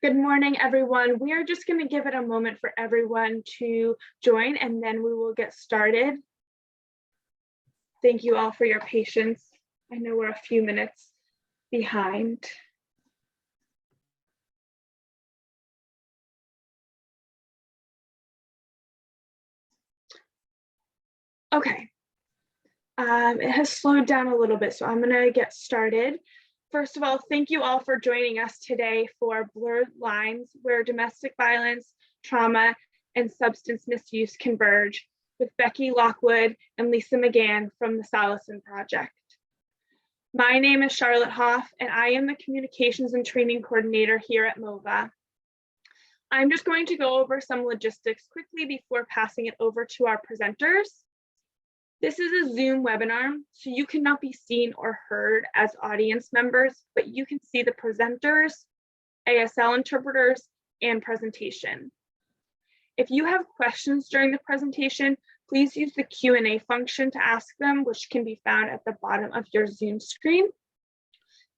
Good morning, everyone. We are just going to give it a moment for everyone to join, and then we will get started. Thank you all for your patience. I know we're a few minutes behind. Okay. It has slowed down a little bit, so I'm going to get started. First of all, thank you all for joining us today for Blurred Lines, where domestic violence, trauma, and substance misuse converge, with Becky, Lockwood, and Lisa McGahan from the Salasin Project. My name is Charlotte Hoff, and I am the Communications and Training Coordinator here at MOVA. I'm just going to go over some logistics quickly before passing it over to our presenters. This is a Zoom webinar, so you cannot be seen or heard as audience members, but you can see the presenters, ASL interpreters, and presentation. If you have questions during the presentation, please use the Q&A function to ask them, which can be found at the bottom of your Zoom screen.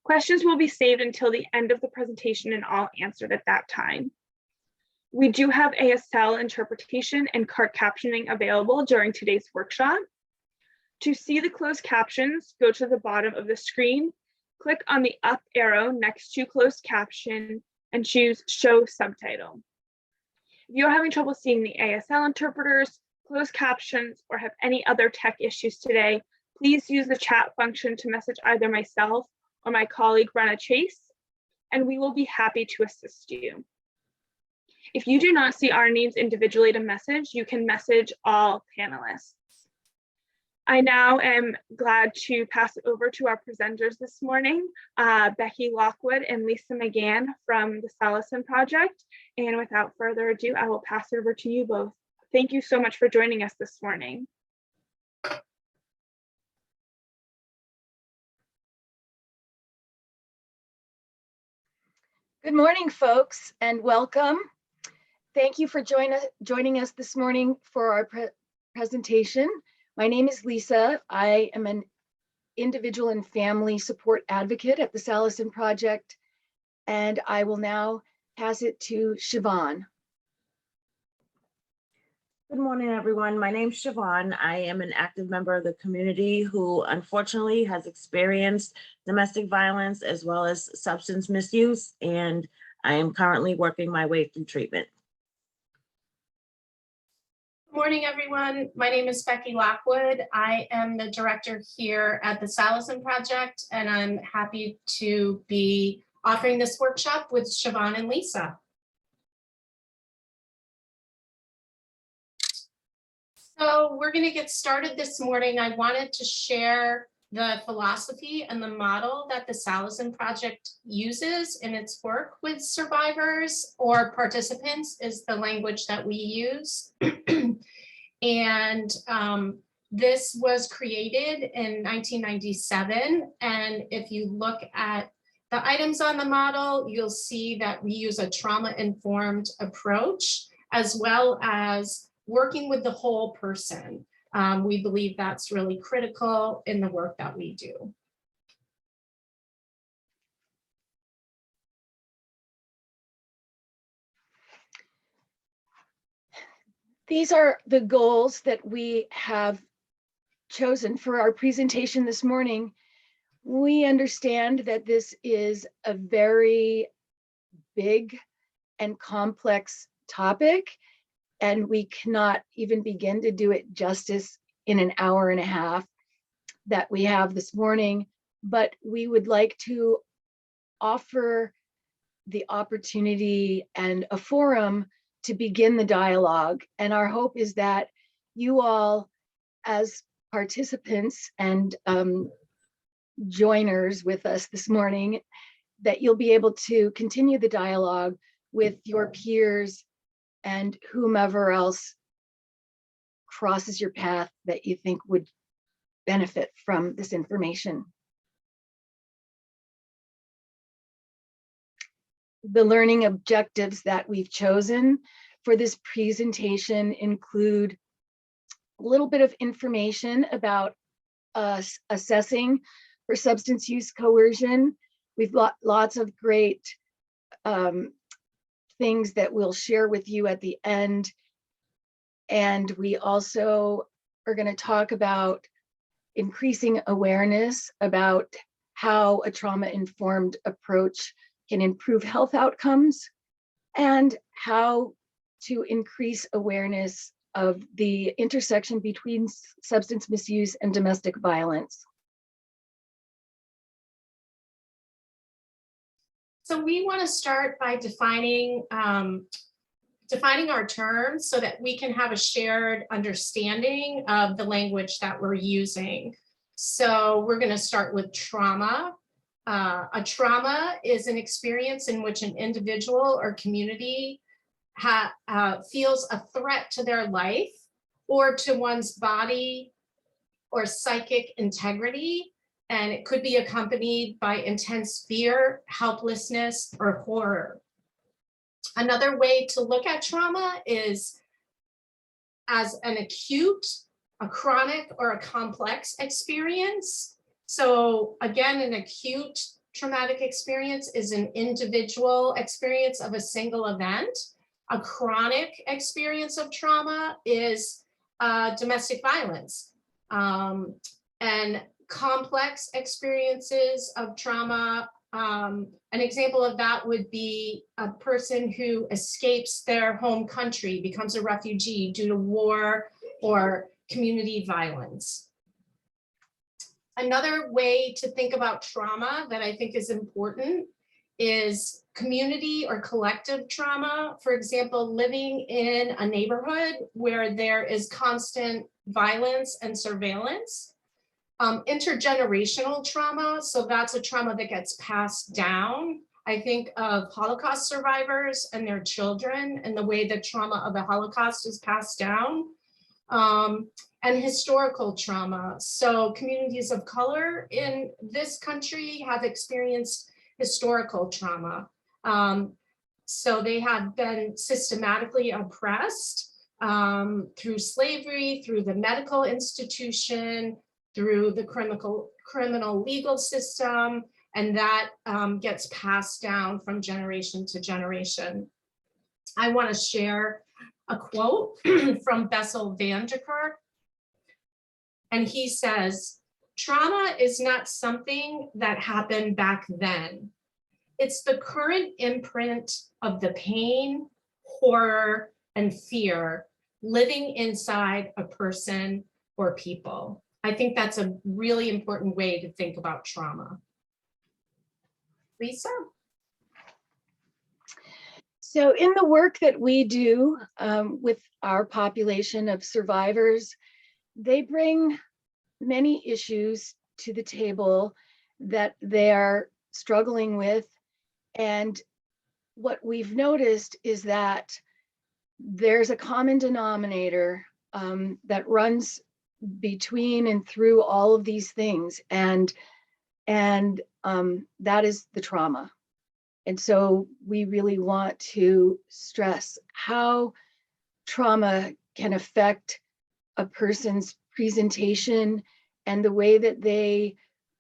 Questions will be saved until the end of the presentation and all answered at that time. We do have ASL interpretation and cart captioning available during today's workshop. To see the closed captions, go to the bottom of the screen, click on the up arrow next to closed caption, and choose Show Subtitle. If you're having trouble seeing the ASL interpreters, closed captions, or have any other tech issues today, please use the chat function to message either myself or my colleague, Brenna Chase, and we will be happy to assist you. If you do not see our names individually to message, you can message all panelists. I now am glad to pass it over to our presenters this morning, Becky Lockwood and Lisa McGahan from the Salasin Project. And without further ado, I will pass it over to you both. Thank you so much for joining us this morning. Good morning, folks, and welcome. Thank you for joining us this morning for our presentation. My name is Lisa. I am an individual and family support advocate at the Salasin Project, and I will now pass it to Siobhan. Good morning, everyone. My name is Siobhan. I am an active member of the community who unfortunately has experienced domestic violence as well as substance misuse, and I am currently working my way through treatment. Good morning, everyone. My name is Becky Lockwood. I am the director here at the Salasin Project, and I'm happy to be offering this workshop with Siobhan and Lisa. So we're going to get started this morning. I wanted to share the philosophy and the model that the Salasin Project uses in its work with survivors, or participants is the language that we use. And this was created in 1997. And if you look at the items on the model, you'll see that we use a trauma-informed approach, as well as working with the whole person. We believe that's really critical in the work that we do. These are the goals that we have chosen for our presentation this morning. We understand that this is a very big and complex topic, and we cannot even begin to do it justice in an hour and a half that we have this morning, but we would like to offer the opportunity and a forum to begin the dialogue. And our hope is that you all, as participants and joiners with us this morning, that you'll be able to continue the dialogue with your peers and whomever else crosses your path that you think would benefit from this information. The learning objectives that we've chosen for this presentation include a little bit of information about us assessing for substance use coercion. We've got lots of great things that we'll share with you at the end. And we also are going to talk about increasing awareness about how a trauma-informed approach can improve health outcomes and how to increase awareness of the intersection between substance misuse and domestic violence. So we want to start by defining our terms so that we can have a shared understanding of the language that we're using. So we're going to start with trauma. A trauma is an experience in which an individual or community feels a threat to their life or to one's body or psychic integrity. And it could be accompanied by intense fear, helplessness, or horror. Another way to look at trauma is as an acute, a chronic, or a complex experience. So again, an acute traumatic experience is an individual experience of a single event. A chronic experience of trauma is domestic violence. And complex experiences of trauma, an example of that would be a person who escapes their home country, becomes a refugee due to war or community violence. Another way to think about trauma that I think is important is community or collective trauma. For example, living in a neighborhood where there is constant violence and surveillance. Intergenerational trauma, so that's a trauma that gets passed down. I think of Holocaust survivors and their children and the way the trauma of the Holocaust is passed down. And historical trauma. So communities of color in this country have experienced historical trauma. So they have been systematically oppressed through slavery, through the medical institution, through the criminal legal system, and that gets passed down from generation to generation. I want to share a quote from Bessel van der Kolk, and he says, "Trauma is not something that happened back then. It's the current imprint of the pain, horror, and fear living inside a person or people." I think that's a really important way to think about trauma. Lisa? So in the work that we do with our population of survivors, they bring many issues to the table that they are struggling with. And what we've noticed is that there's a common denominator that runs between and through all of these things. And that is the trauma. And so we really want to stress how trauma can affect a person's presentation and the way that they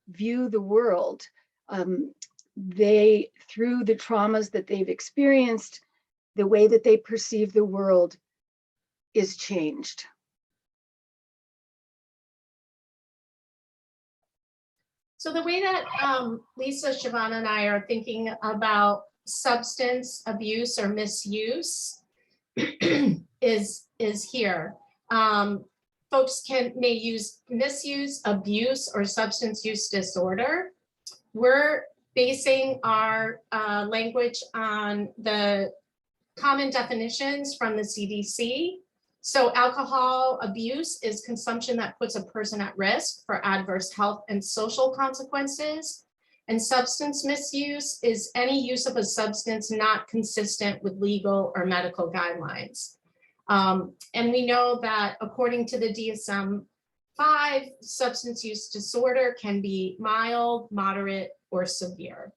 view the world. Through the traumas that they've experienced, the way that they perceive the world is changed. So the way that Lisa, Siobhan, and I are thinking about substance abuse or misuse is here. Folks may use misuse, abuse, or substance use disorder. We're basing our language on the common definitions from the CDC. So alcohol abuse is consumption that puts a person at risk for adverse health and social consequences. And substance misuse is any use of a substance not consistent with legal or medical guidelines. And we know that according to the DSM-5, substance use disorder can be mild, moderate, or severe.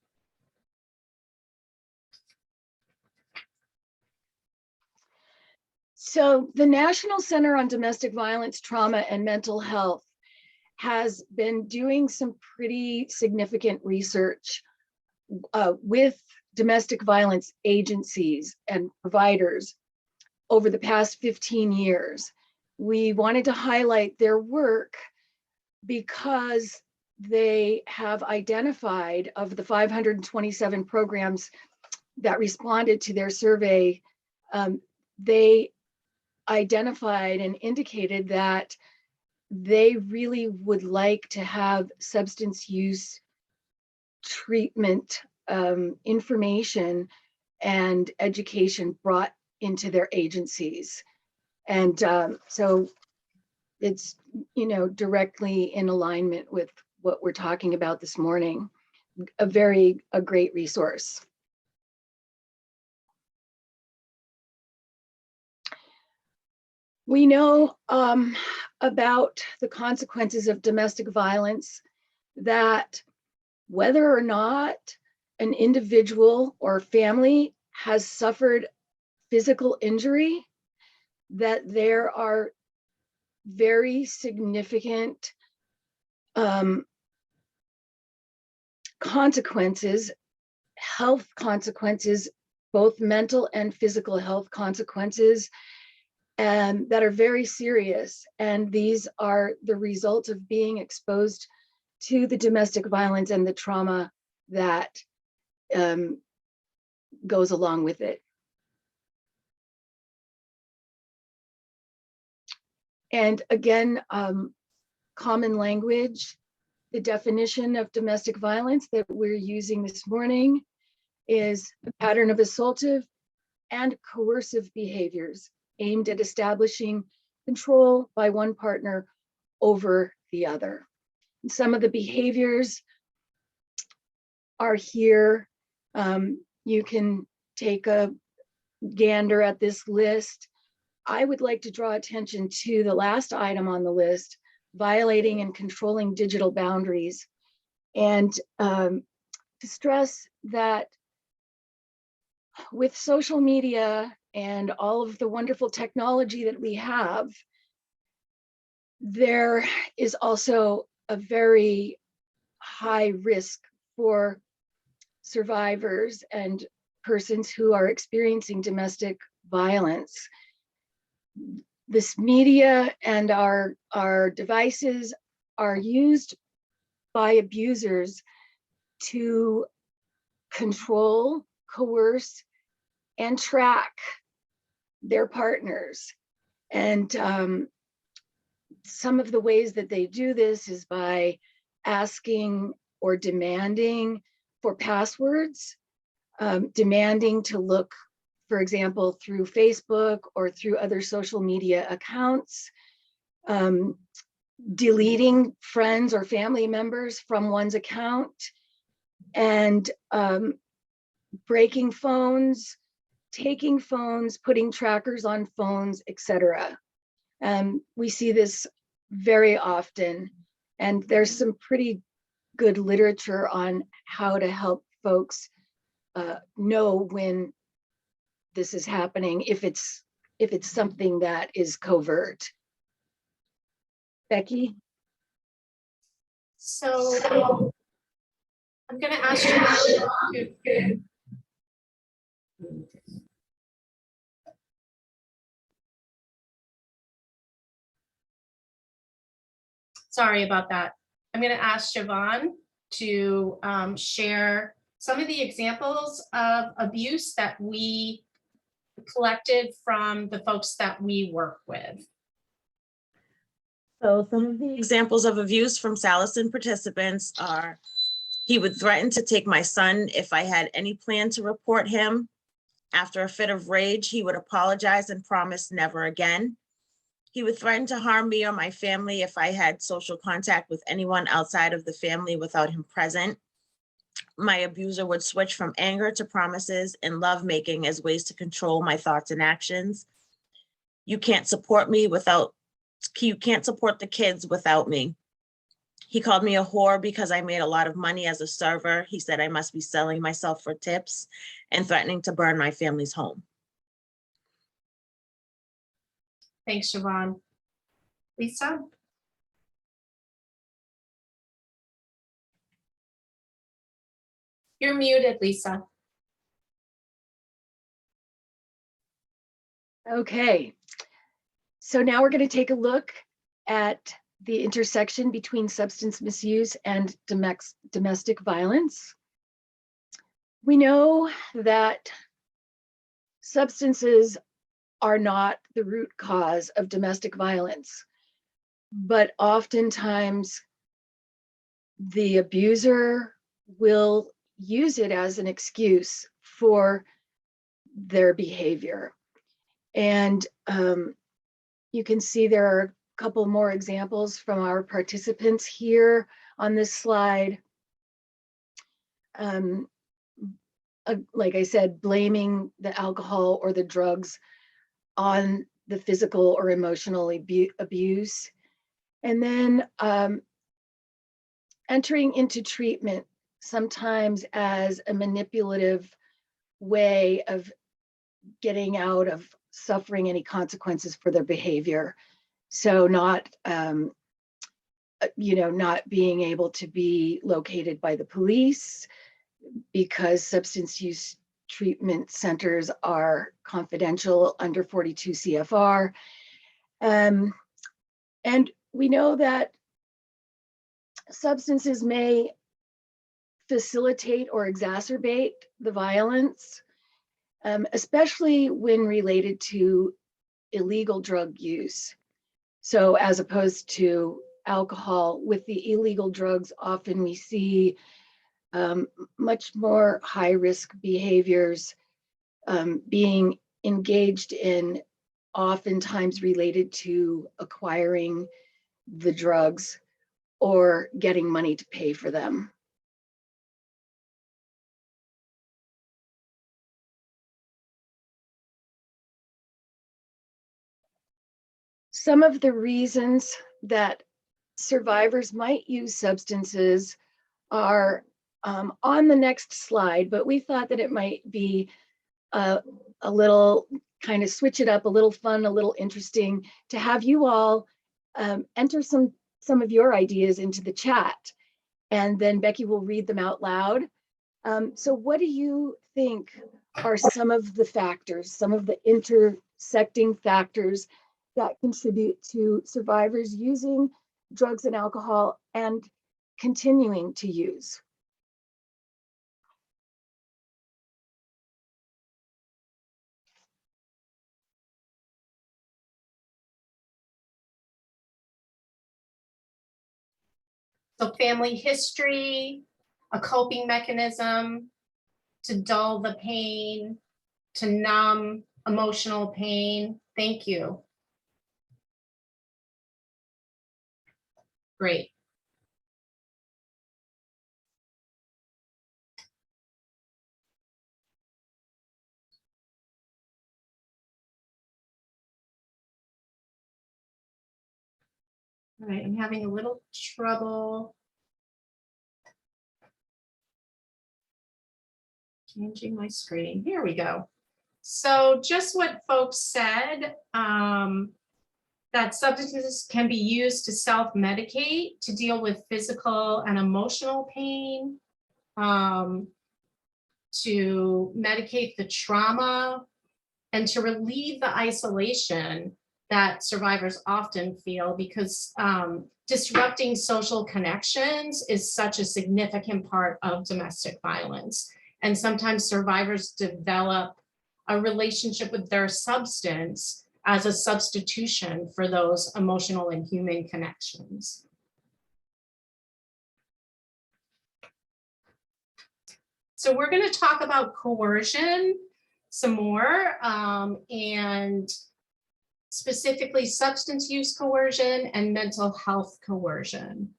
So the National Center on Domestic Violence, Trauma, and Mental Health has been doing some pretty significant research with domestic violence agencies and providers over the past 15 years. We wanted to highlight their work because they have identified, of the 527 programs that responded to their survey, they identified and indicated that they really would like to have substance use treatment information and education brought into their agencies. And so it's, directly in alignment with what we're talking about this morning. A great resource. We know about the consequences of domestic violence, that whether or not an individual or family has suffered physical injury, that there are very significant consequences, health consequences, both mental and physical health consequences, and that are very serious. And these are the result of being exposed to the domestic violence and the trauma that goes along with it. And again, common language, the definition of domestic violence that we're using this morning is a pattern of assaultive and coercive behaviors aimed at establishing control by one partner over the other. And some of the behaviors are here. You can take a gander at this list. I would like to draw attention to the last item on the list, violating and controlling digital boundaries, and to stress that with social media and all of the wonderful technology that we have, there is also a very high risk for survivors and persons who are experiencing domestic violence. This media and our devices are used by abusers to control, coerce, and track their partners. And some of the ways that they do this is by asking or demanding for passwords, demanding to look, for example, through Facebook or through other social media accounts, deleting friends or family members from one's account, and breaking phones, taking phones, putting trackers on phones, etc. We see this very often, and there's some pretty good literature on how to help folks know when this is happening, if it's something that is covert. Becky? So I'm going to ask you to. Sorry about that. I'm going to ask Siobhan to share some of the examples of abuse that we collected from the folks that we work with. So some of the examples of abuse from Salasin participants are: he would threaten to take my son if I had any plan to report him. After a fit of rage, he would apologize and promise never again. He would threaten to harm me or my family if I had social contact with anyone outside of the family without him present. My abuser would switch from anger to promises and lovemaking as ways to control my thoughts and actions. You can't support the kids without me. He called me a whore because I made a lot of money as a server. He said I must be selling myself for tips and threatening to burn my family's home. Thanks, Siobhan. Lisa? You're muted, Lisa. Okay, so now we're going to take a look at the intersection between substance misuse and domestic violence. We know that substances are not the root cause of domestic violence, but oftentimes the abuser will use it as an excuse for their behavior. And you can see there are a couple more examples from our participants here on this slide. Like I said, blaming the alcohol or the drugs on the physical or emotional abuse. And then entering into treatment sometimes as a manipulative way of getting out of suffering any consequences for their behavior. So not, not being able to be located by the police because substance use treatment centers are confidential under 42 CFR. And we know that substances may facilitate or exacerbate the violence, especially when related to illegal drug use. So as opposed to alcohol, with the illegal drugs, often we see much more high-risk behaviors being engaged in, oftentimes related to acquiring the drugs or getting money to pay for them. Some of the reasons that survivors might use substances are on the next slide, but we thought that it might be a little kind of switch it up, a little fun, a little interesting to have you all enter some of your ideas into the chat, and then Becky will read them out loud. So what do you think are some of the factors, some of the intersecting factors that contribute to survivors using drugs and alcohol and continuing to use? So family history, a coping mechanism to dull the pain, to numb emotional pain. Thank you. Great. All right, I'm having a little trouble changing my screen. Here we go. So just what folks said, that substances can be used to self-medicate, to deal with physical and emotional pain, to medicate the trauma, and to relieve the isolation that survivors often feel, because disrupting social connections is such a significant part of domestic violence. And sometimes survivors develop a relationship with their substance as a substitution for those emotional and human connections. So we're going to talk about coercion some more, and specifically substance use coercion and mental health coercion.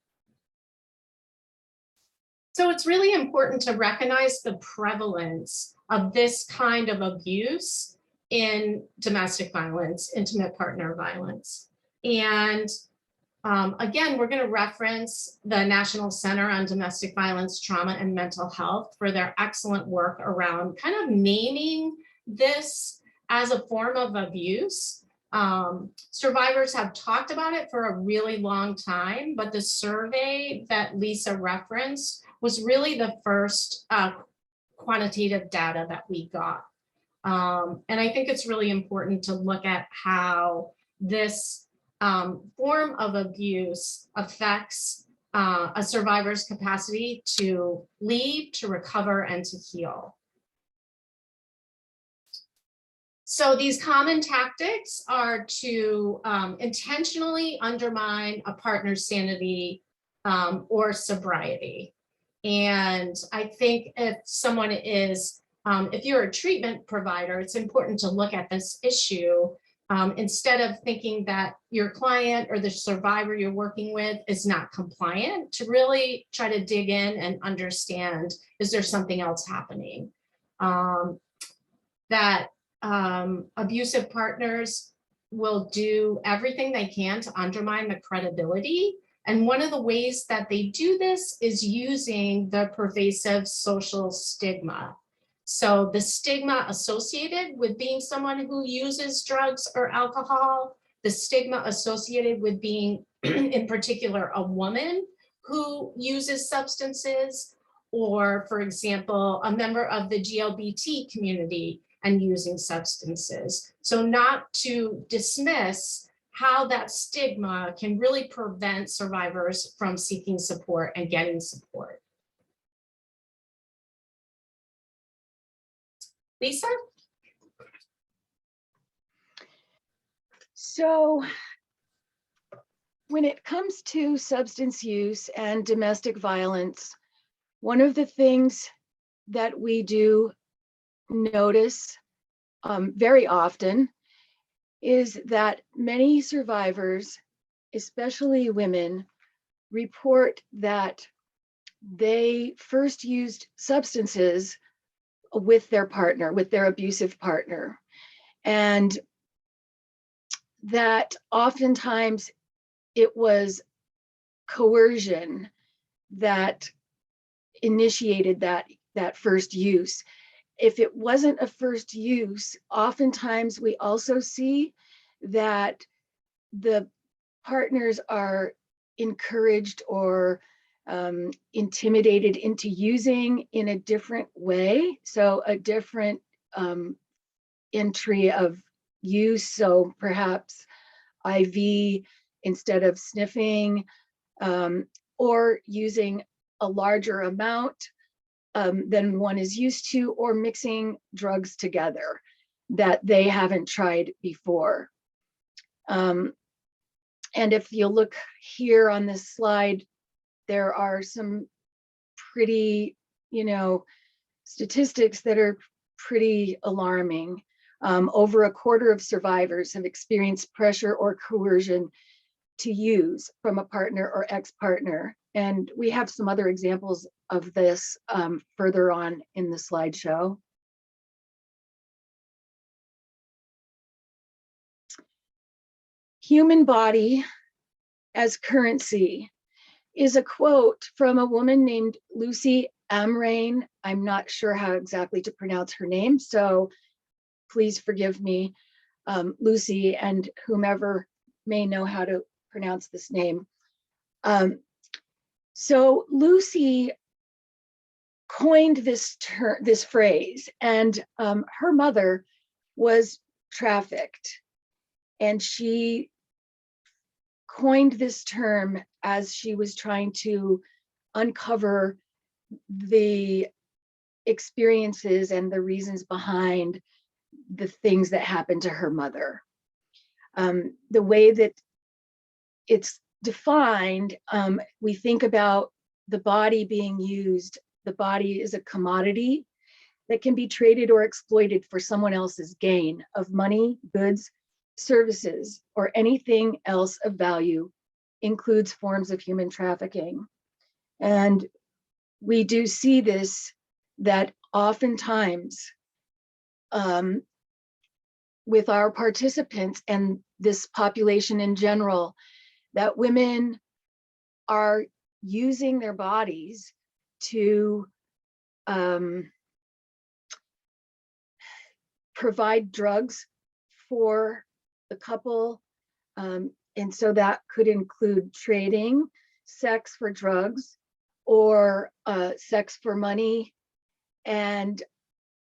So it's really important to recognize the prevalence of this kind of abuse in domestic violence, intimate partner violence. And again, we're going to reference the National Center on Domestic Violence, Trauma, and Mental Health for their excellent work around kind of naming this as a form of abuse. Survivors have talked about it for a really long time, but the survey that Lisa referenced was really the first quantitative data that we got. And I think it's really important to look at how this form of abuse affects a survivor's capacity to leave, to recover, and to heal. So these common tactics are to intentionally undermine a partner's sanity or sobriety. And I think if someone is, if you're a treatment provider, it's important to look at this issue instead of thinking that your client or the survivor you're working with is not compliant, to really try to dig in and understand, is there something else happening? That abusive partners will do everything they can to undermine the credibility. And one of the ways that they do this is using the pervasive social stigma. So the stigma associated with being someone who uses drugs or alcohol, the stigma associated with being, in particular, a woman who uses substances, or, for example, a member of the GLBT community and using substances. So not to dismiss how that stigma can really prevent survivors from seeking support and getting support. Lisa? So when it comes to substance use and domestic violence, one of the things that we do notice very often is that many survivors, especially women, report that they first used substances with their partner, with their abusive partner, and that oftentimes it was coercion that initiated that first use. If it wasn't a first use, oftentimes we also see that the partners are encouraged or intimidated into using in a different way. So a different entry of use. So perhaps IV instead of sniffing, or using a larger amount than one is used to, or mixing drugs together that they haven't tried before. And if you look here on this slide, there are some pretty, statistics that are pretty alarming. Over a quarter of survivors have experienced pressure or coercion to use from a partner or ex-partner. And we have some other examples of this further on in the slideshow. Human body as currency is a quote from a woman named Lucy Amrain. I'm not sure how exactly to pronounce her name, so please forgive me, Lucy, and whomever may know how to pronounce this name. So Lucy coined this phrase, and her mother was trafficked, and she coined this term as she was trying to uncover the experiences and the reasons behind the things that happened to her mother. The way that it's defined, we think about the body being used. The body is a commodity that can be traded or exploited for someone else's gain of money, goods, services, or anything else of value, includes forms of human trafficking. And we do see this, that oftentimes with our participants and this population in general, that women are using their bodies to provide drugs for the couple. And so that could include trading sex for drugs or sex for money. And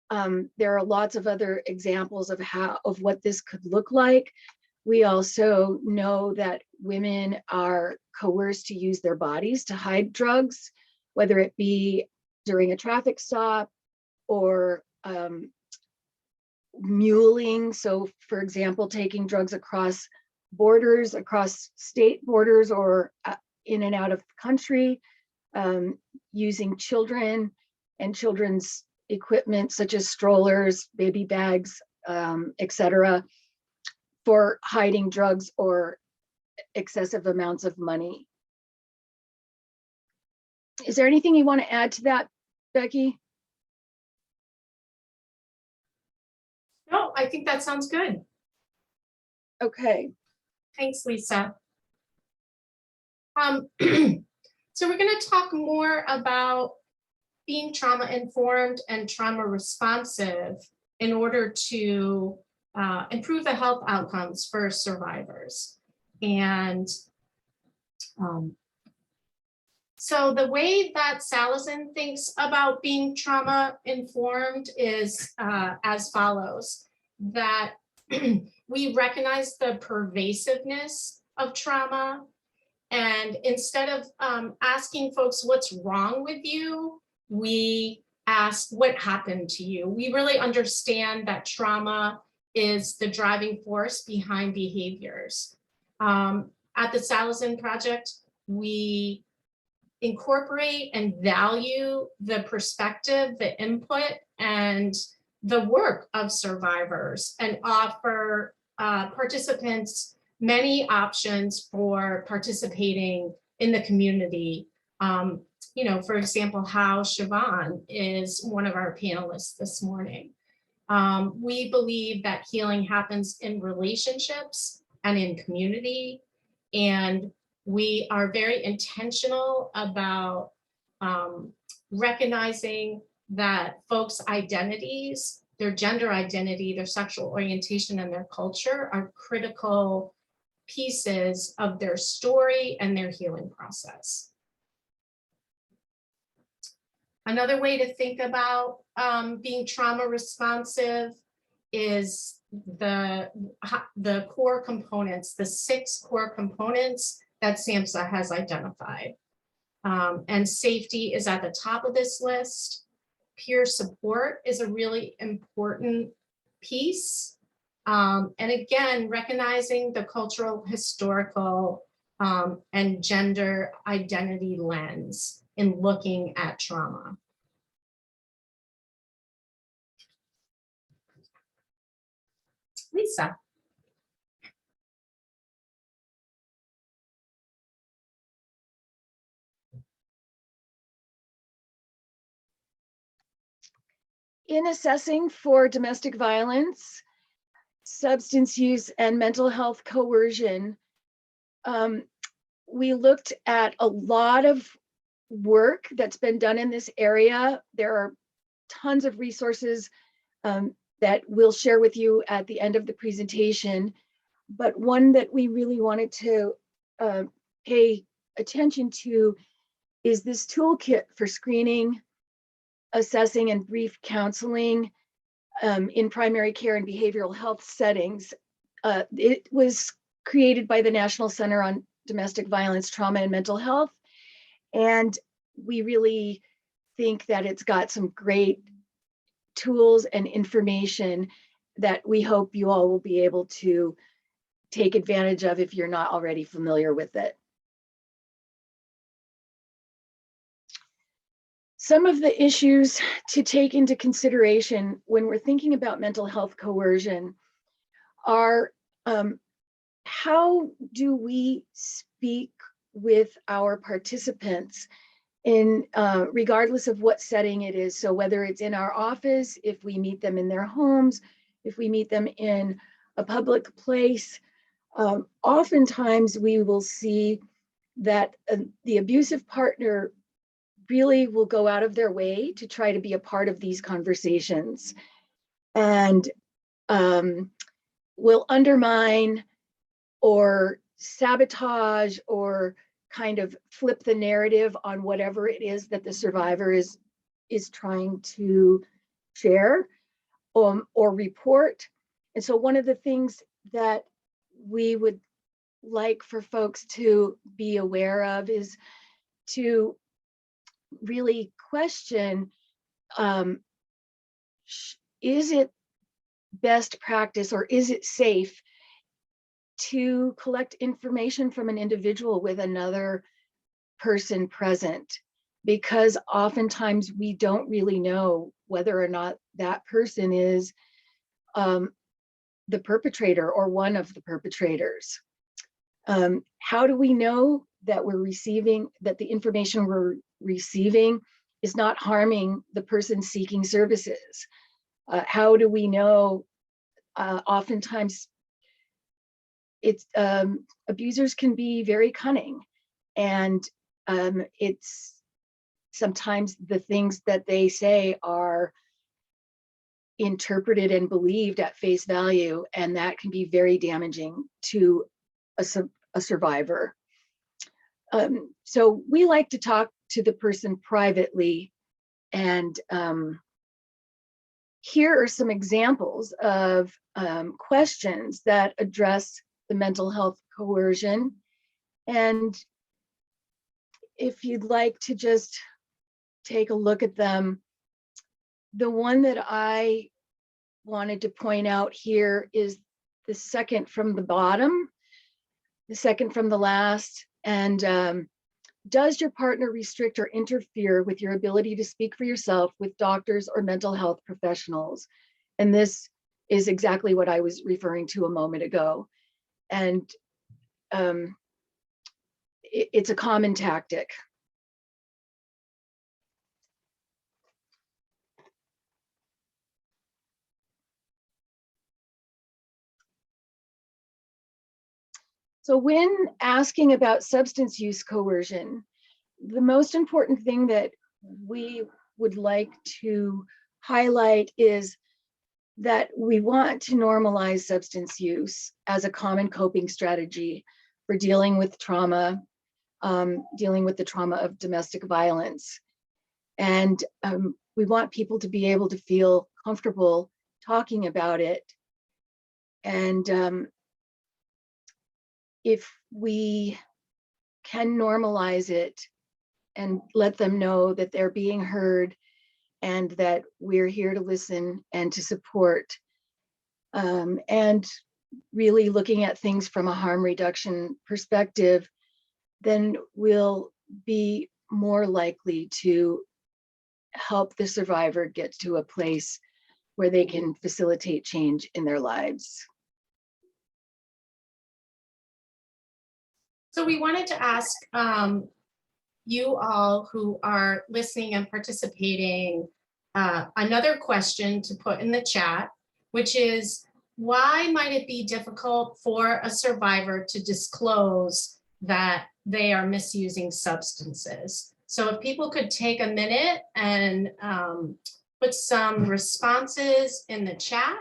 There are lots of other examples of what this could look like. We also know that women are coerced to use their bodies to hide drugs, whether it be during a traffic stop or muling. So for example, taking drugs across borders, across state borders, or in and out of the country, using children and children's equipment such as strollers, baby bags, etc., for hiding drugs or excessive amounts of money. Is there anything you want to add to that, Becky? No, I think that sounds good. Okay. Thanks, Lisa. So we're going to talk more about being trauma informed and trauma responsive in order to improve the health outcomes for survivors. And so the way that Salasin thinks about being trauma informed is as follows, that we recognize the pervasiveness of trauma, and instead of asking folks what's wrong with you, we ask what happened to you. We really understand that trauma is the driving force behind behaviors. At the Salasin Project, we incorporate and value the perspective, the input, and the work of survivors, and offer participants many options for participating in the community. You know, for example, how Siobhan is one of our panelists this morning. We believe that healing happens in relationships and in community, and we are very intentional about recognizing that folks' identities, their gender identity, their sexual orientation, and their culture are critical pieces of their story and their healing process. Another way to think about being trauma responsive is the core components, the 6 core components that SAMHSA has identified. And safety is at the top of this list. Peer support is a really important piece. And again, recognizing the cultural, historical, and gender identity lens in looking at trauma. Lisa. In assessing for domestic violence, substance use, and mental health coercion, we looked at a lot of work that's been done in this area. There are tons of resources that we'll share with you at the end of the presentation, but one that we really wanted to pay attention to is this toolkit for screening, assessing, and brief counseling in primary care and behavioral health settings. It was created by the National Center on Domestic Violence, Trauma, and Mental Health. And we really think that it's got some great tools and information that we hope you all will be able to take advantage of if you're not already familiar with it. Some of the issues to take into consideration when we're thinking about mental health coercion are how do we speak with our participants in regardless of what setting it is. So whether it's in our office, if we meet them in their homes, if we meet them in a public place, oftentimes we will see that the abusive partner really will go out of their way to try to be a part of these conversations, and will undermine or sabotage or kind of flip the narrative on whatever it is that the survivor is trying to share or report. And so one of the things that we would like for folks to be aware of is to really question, is it best practice or is it safe to collect information from an individual with another person present? Because oftentimes we don't really know whether or not that person is the perpetrator or one of the perpetrators. How do we know that that the information we're receiving is not harming the person seeking services? How do we know? Oftentimes, it's abusers can be very cunning, and it's sometimes the things that they say are interpreted and believed at face value, and that can be very damaging to a survivor. So we like to talk to the person privately, and here are some examples of questions that address the mental health coercion. And if you'd like to just take a look at them, the one that I wanted to point out here is the second from the bottom, the second from the last. And does your partner restrict or interfere with your ability to speak for yourself with doctors or mental health professionals? And this is exactly what I was referring to a moment ago. And it's a common tactic. So when asking about substance use coercion, the most important thing that we would like to highlight is that we want to normalize substance use as a common coping strategy for dealing with trauma, dealing with the trauma of domestic violence. And we want people to be able to feel comfortable talking about it. And if we can normalize it and let them know that they're being heard and that we're here to listen and to support, and really looking at things from a harm reduction perspective, then we'll be more likely to help the survivor get to a place where they can facilitate change in their lives. So we wanted to ask you all who are listening and participating another question to put in the chat, which is, why might it be difficult for a survivor to disclose that they are misusing substances? So if people could take a minute and put some responses in the chat,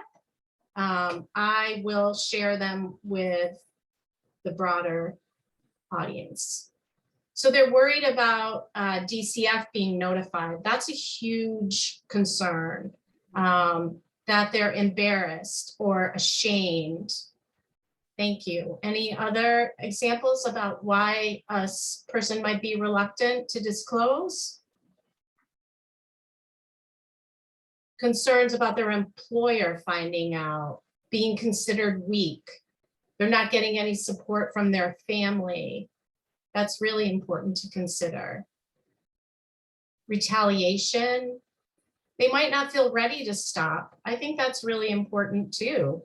I will share them with the broader audience. So they're worried about DCF being notified. That's a huge concern, that they're embarrassed or ashamed. Thank you. Any other examples about why a person might be reluctant to disclose? Concerns about their employer finding out, being considered weak. They're not getting any support from their family. That's really important to consider. Retaliation. They might not feel ready to stop. I think that's really important too.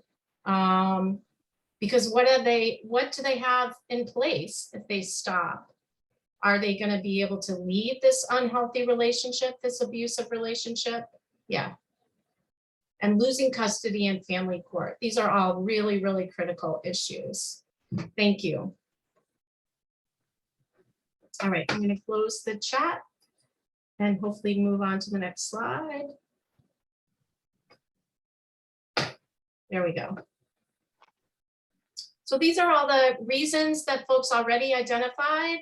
Because what do they have in place if they stop? Are they going to be able to leave this unhealthy relationship, this abusive relationship? Yeah. And losing custody in family court. These are all really, really critical issues. Thank you. All right, I'm going to close the chat and hopefully move on to the next slide. There we go. So these are all the reasons that folks already identified.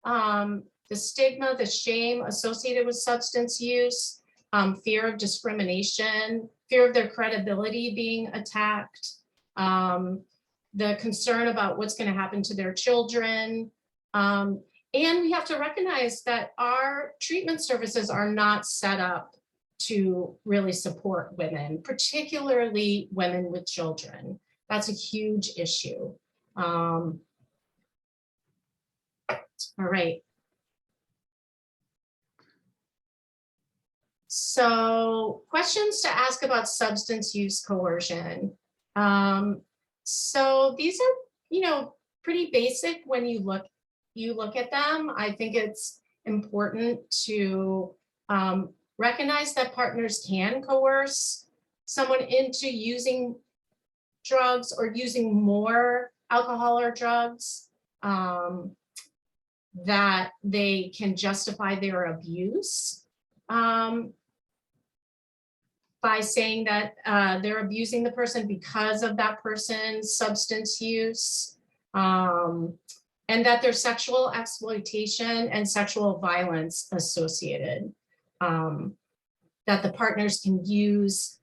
The stigma, the shame associated with substance use, fear of discrimination, fear of their credibility being attacked, the concern about what's going to happen to their children. And we have to recognize that our treatment services are not set up to really support women, particularly women with children. That's a huge issue. All right. So questions to ask about substance use coercion. So these are, pretty basic when you look at them. I think it's important to recognize that partners can coerce someone into using drugs or using more alcohol or drugs, that they can justify their abuse by saying that they're abusing the person because of that person's substance use, and that there's sexual exploitation and sexual violence associated, that the partners can use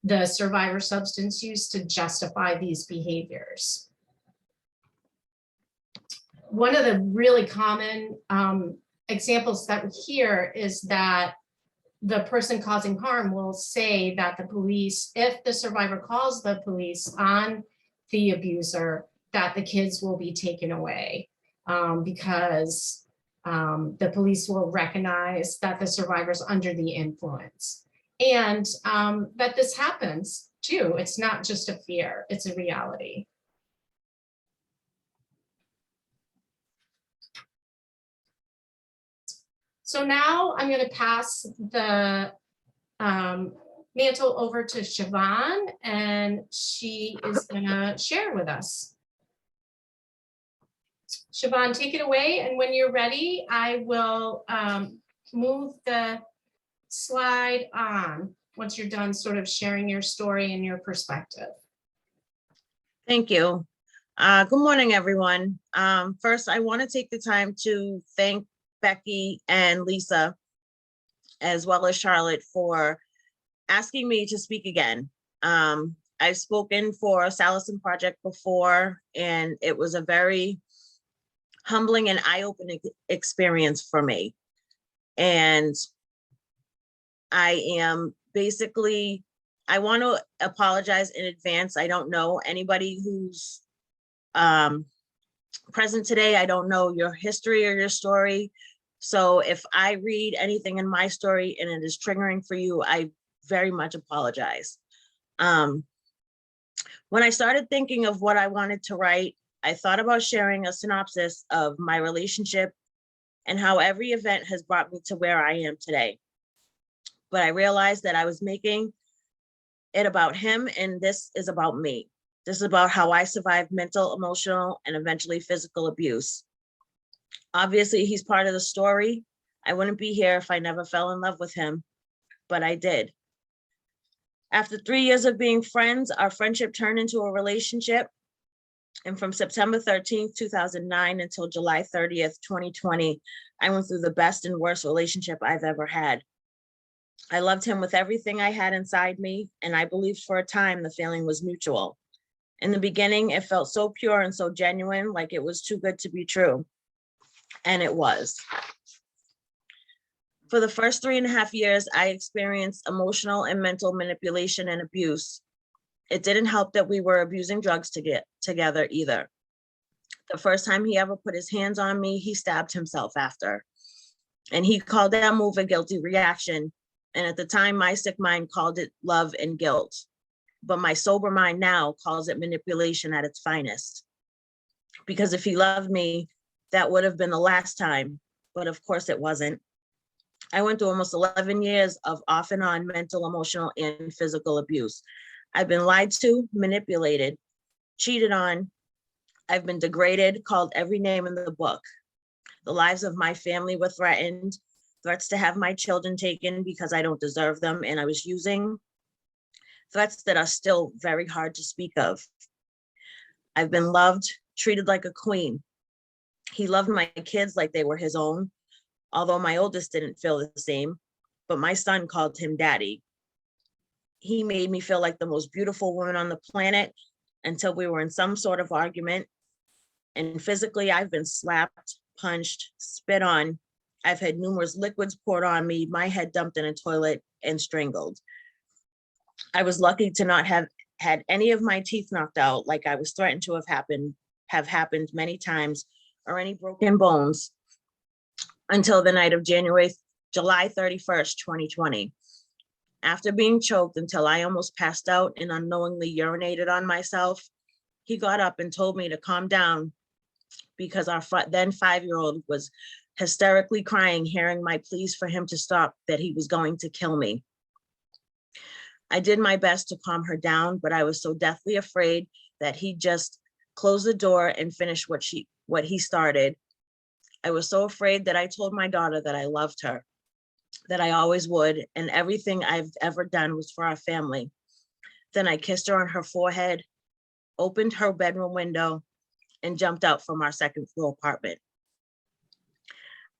the survivor substance use to justify these behaviors. One of the really common examples that we hear is that the person causing harm will say that the police, if the survivor calls the police on the abuser, that the kids will be taken away because the police will recognize that the survivor's under the influence. And that this happens too. It's not just a fear, it's a reality. So now I'm going to pass the mantle over to Siobhan, and she is going to share with us. Siobhan, take it away. And when you're ready, I will move the slide on once you're done sort of sharing your story and your perspective. Thank you. Good morning, everyone. First, I want to take the time to thank Becky and Lisa, as well as Charlotte, for asking me to speak again. I've spoken for Salasin Project before, and it was a very humbling and eye-opening experience for me. And I am basically, I want to apologize in advance. I don't know anybody who's present today. I don't know your history or your story. So if I read anything in my story and it is triggering for you, I very much apologize. When I started thinking of what I wanted to write, I thought about sharing a synopsis of my relationship and how every event has brought me to where I am today. But I realized that I was making it about him, and this is about me. This is about how I survived mental, emotional, and eventually physical abuse. Obviously, he's part of the story. I wouldn't be here if I never fell in love with him, but I did. After 3 years of being friends, our friendship turned into a relationship. And from September 13th, 2009 until July 30th, 2020, I went through the best and worst relationship I've ever had. I loved him with everything I had inside me, and I believed for a time the feeling was mutual. In the beginning, it felt so pure and so genuine, like it was too good to be true. And it was. For the first 3.5 years, I experienced emotional and mental manipulation and abuse. It didn't help that we were abusing drugs together either. The first time he ever put his hands on me, he stabbed himself after. And he called that move a guilty reaction. And at the time, my sick mind called it love and guilt. But my sober mind now calls it manipulation at its finest. Because if he loved me, that would have been the last time, but of course it wasn't. I went through almost 11 years of off and on mental, emotional, and physical abuse. I've been lied to, manipulated, cheated on. I've been degraded, called every name in the book. The lives of my family were threatened, threats to have my children taken because I don't deserve them and I was using, threats that are still very hard to speak of. I've been loved, treated like a queen. He loved my kids like they were his own, although my oldest didn't feel the same. but my son called him daddy. He made me feel like the most beautiful woman on the planet until we were in some sort of argument. And physically, I've been slapped, punched, spit on. I've had numerous liquids poured on me, my head dumped in a toilet, and strangled. I was lucky to not have had any of my teeth knocked out like I was threatened to have happened many times, or any broken bones until the night of July 31st, 2020. After being choked until I almost passed out and unknowingly urinated on myself, he got up and told me to calm down because our then 5-year-old was hysterically crying, hearing my pleas for him to stop, that he was going to kill me. I did my best to calm her down, but I was so deathly afraid that he'd just close the door and finish what he started. I was so afraid that I told my daughter that I loved her, that I always would, and everything I've ever done was for our family. Then I kissed her on her forehead, opened her bedroom window, and jumped out from our second floor apartment.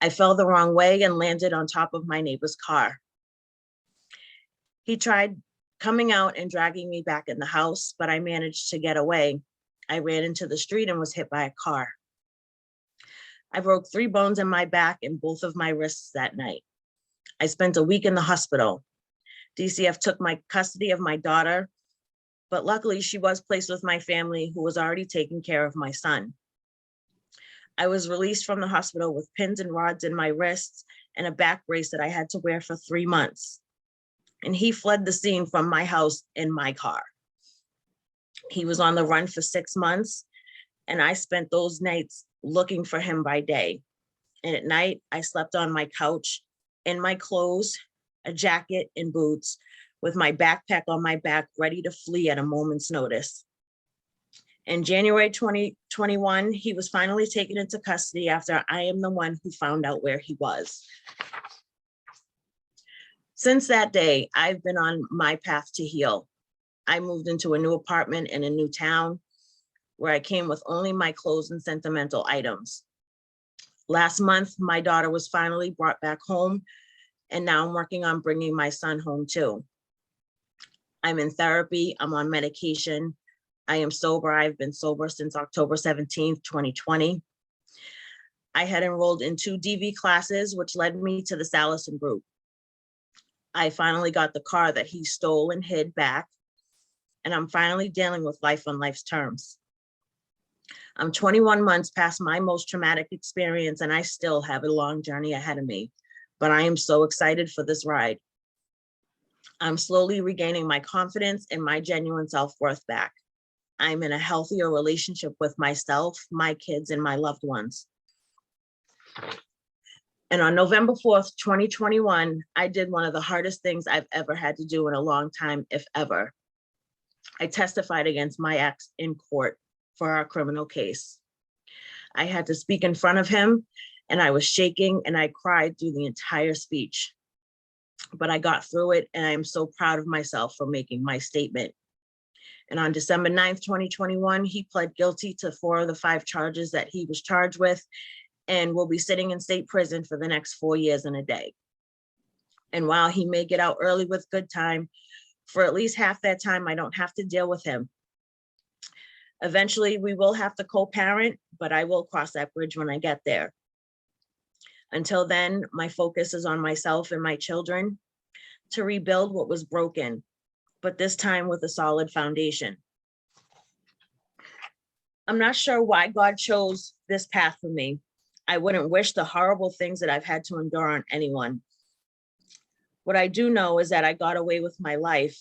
I fell the wrong way and landed on top of my neighbor's car. He tried coming out and dragging me back in the house, but I managed to get away. I ran into the street and was hit by a car. I broke 3 bones in my back and both of my wrists that night. I spent a week in the hospital. DCF took my custody of my daughter, but luckily she was placed with my family, who was already taking care of my son. I was released from the hospital with pins and rods in my wrists and a back brace that I had to wear for 3 months. And he fled the scene from my house in my car. He was on the run for 6 months, and I spent those nights looking for him by day. And at night, I slept on my couch in my clothes, a jacket and boots, with my backpack on my back, ready to flee at a moment's notice. In January 2021, he was finally taken into custody after I am the one who found out where he was. Since that day, I've been on my path to heal. I moved into a new apartment in a new town where I came with only my clothes and sentimental items. Last month, my daughter was finally brought back home, and now I'm working on bringing my son home too. I'm in therapy, I'm on medication, I am sober. I've been sober since October 17th, 2020. I had enrolled in 2 DV classes, which led me to the Salasin group. I finally got the car that he stole and hid back, and I'm finally dealing with life on life's terms. I'm 21 months past my most traumatic experience, and I still have a long journey ahead of me, but I am so excited for this ride. I'm slowly regaining my confidence and my genuine self-worth back. I'm in a healthier relationship with myself, my kids, and my loved ones. And on November 4th, 2021, I did one of the hardest things I've ever had to do in a long time, if ever. I testified against my ex in court for our criminal case. I had to speak in front of him, and I was shaking, and I cried through the entire speech. But I got through it, and I am so proud of myself for making my statement. And on December 9th, 2021, he pled guilty to 4 of the 5 charges that he was charged with, and will be sitting in state prison for the next 4 years and a day. And while he may get out early with good time, for at least half that time, I don't have to deal with him. Eventually, we will have to co-parent, but I will cross that bridge when I get there. Until then, my focus is on myself and my children to rebuild what was broken, but this time with a solid foundation. I'm not sure why God chose this path for me. I wouldn't wish the horrible things that I've had to endure on anyone. What I do know is that I got away with my life.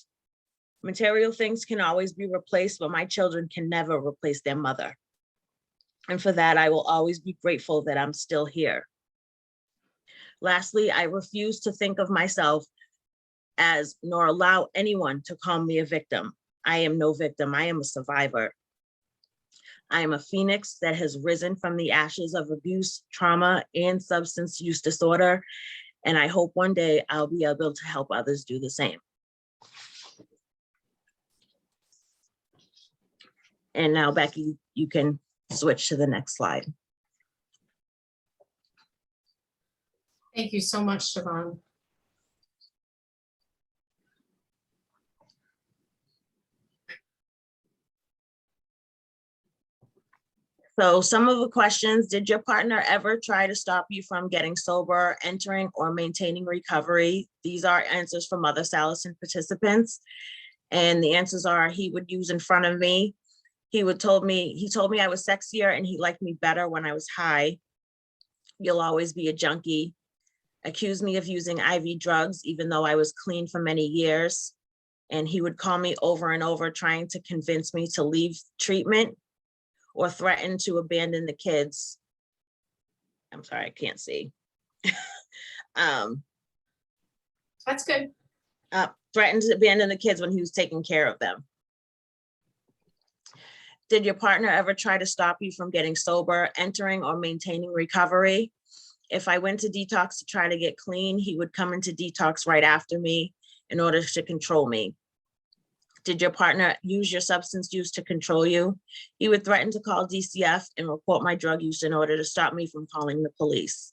Material things can always be replaced, but my children can never replace their mother. And for that, I will always be grateful that I'm still here. Lastly, I refuse to think of myself as, nor allow anyone to call me a victim. I am no victim, I am a survivor. I am a phoenix that has risen from the ashes of abuse, trauma, and substance use disorder. And I hope one day I'll be able to help others do the same. And now, Becky, you can switch to the next slide. Thank you so much, Siobhan. So some of the questions: did your partner ever try to stop you from getting sober, entering or maintaining recovery? These are answers from other Salasin participants. And the answers are: he would use in front of me. He told me I was sexier and he liked me better when I was high. You'll always be a junkie. Accused me of using IV drugs, even though I was clean for many years. And he would call me over and over, trying to convince me to leave treatment or threaten to abandon the kids. I'm sorry, I can't see. That's good. Threatened to abandon the kids when he was taking care of them. Did your partner ever try to stop you from getting sober, entering or maintaining recovery? If I went to detox to try to get clean, he would come into detox right after me in order to control me. Did your partner use your substance use to control you? He would threaten to call DCF and report my drug use in order to stop me from calling the police.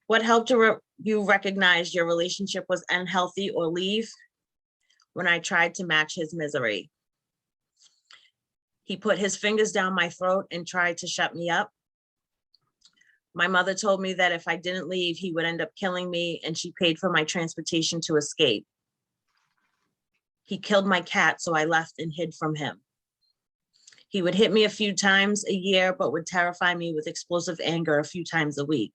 What helped you recognize your relationship was unhealthy or leave? When I tried to match his misery. He put his fingers down my throat and tried to shut me up. My mother told me that if I didn't leave, he would end up killing me, and she paid for my transportation to escape. He killed my cat, so I left and hid from him. He would hit me a few times a year, but would terrify me with explosive anger a few times a week.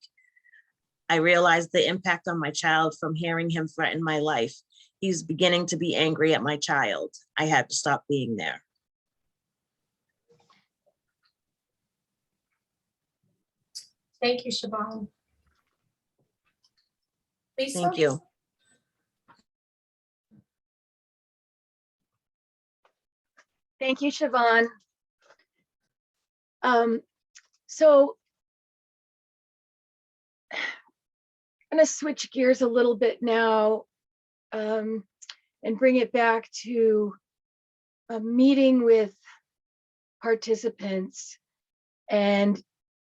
I realized the impact on my child from hearing him threaten my life. He's beginning to be angry at my child. I had to stop being there. Thank you, Siobhan. Lisa? Thank you. Thank you, Chivonne. So I'm going to switch gears a little bit now and bring it back to a meeting with participants and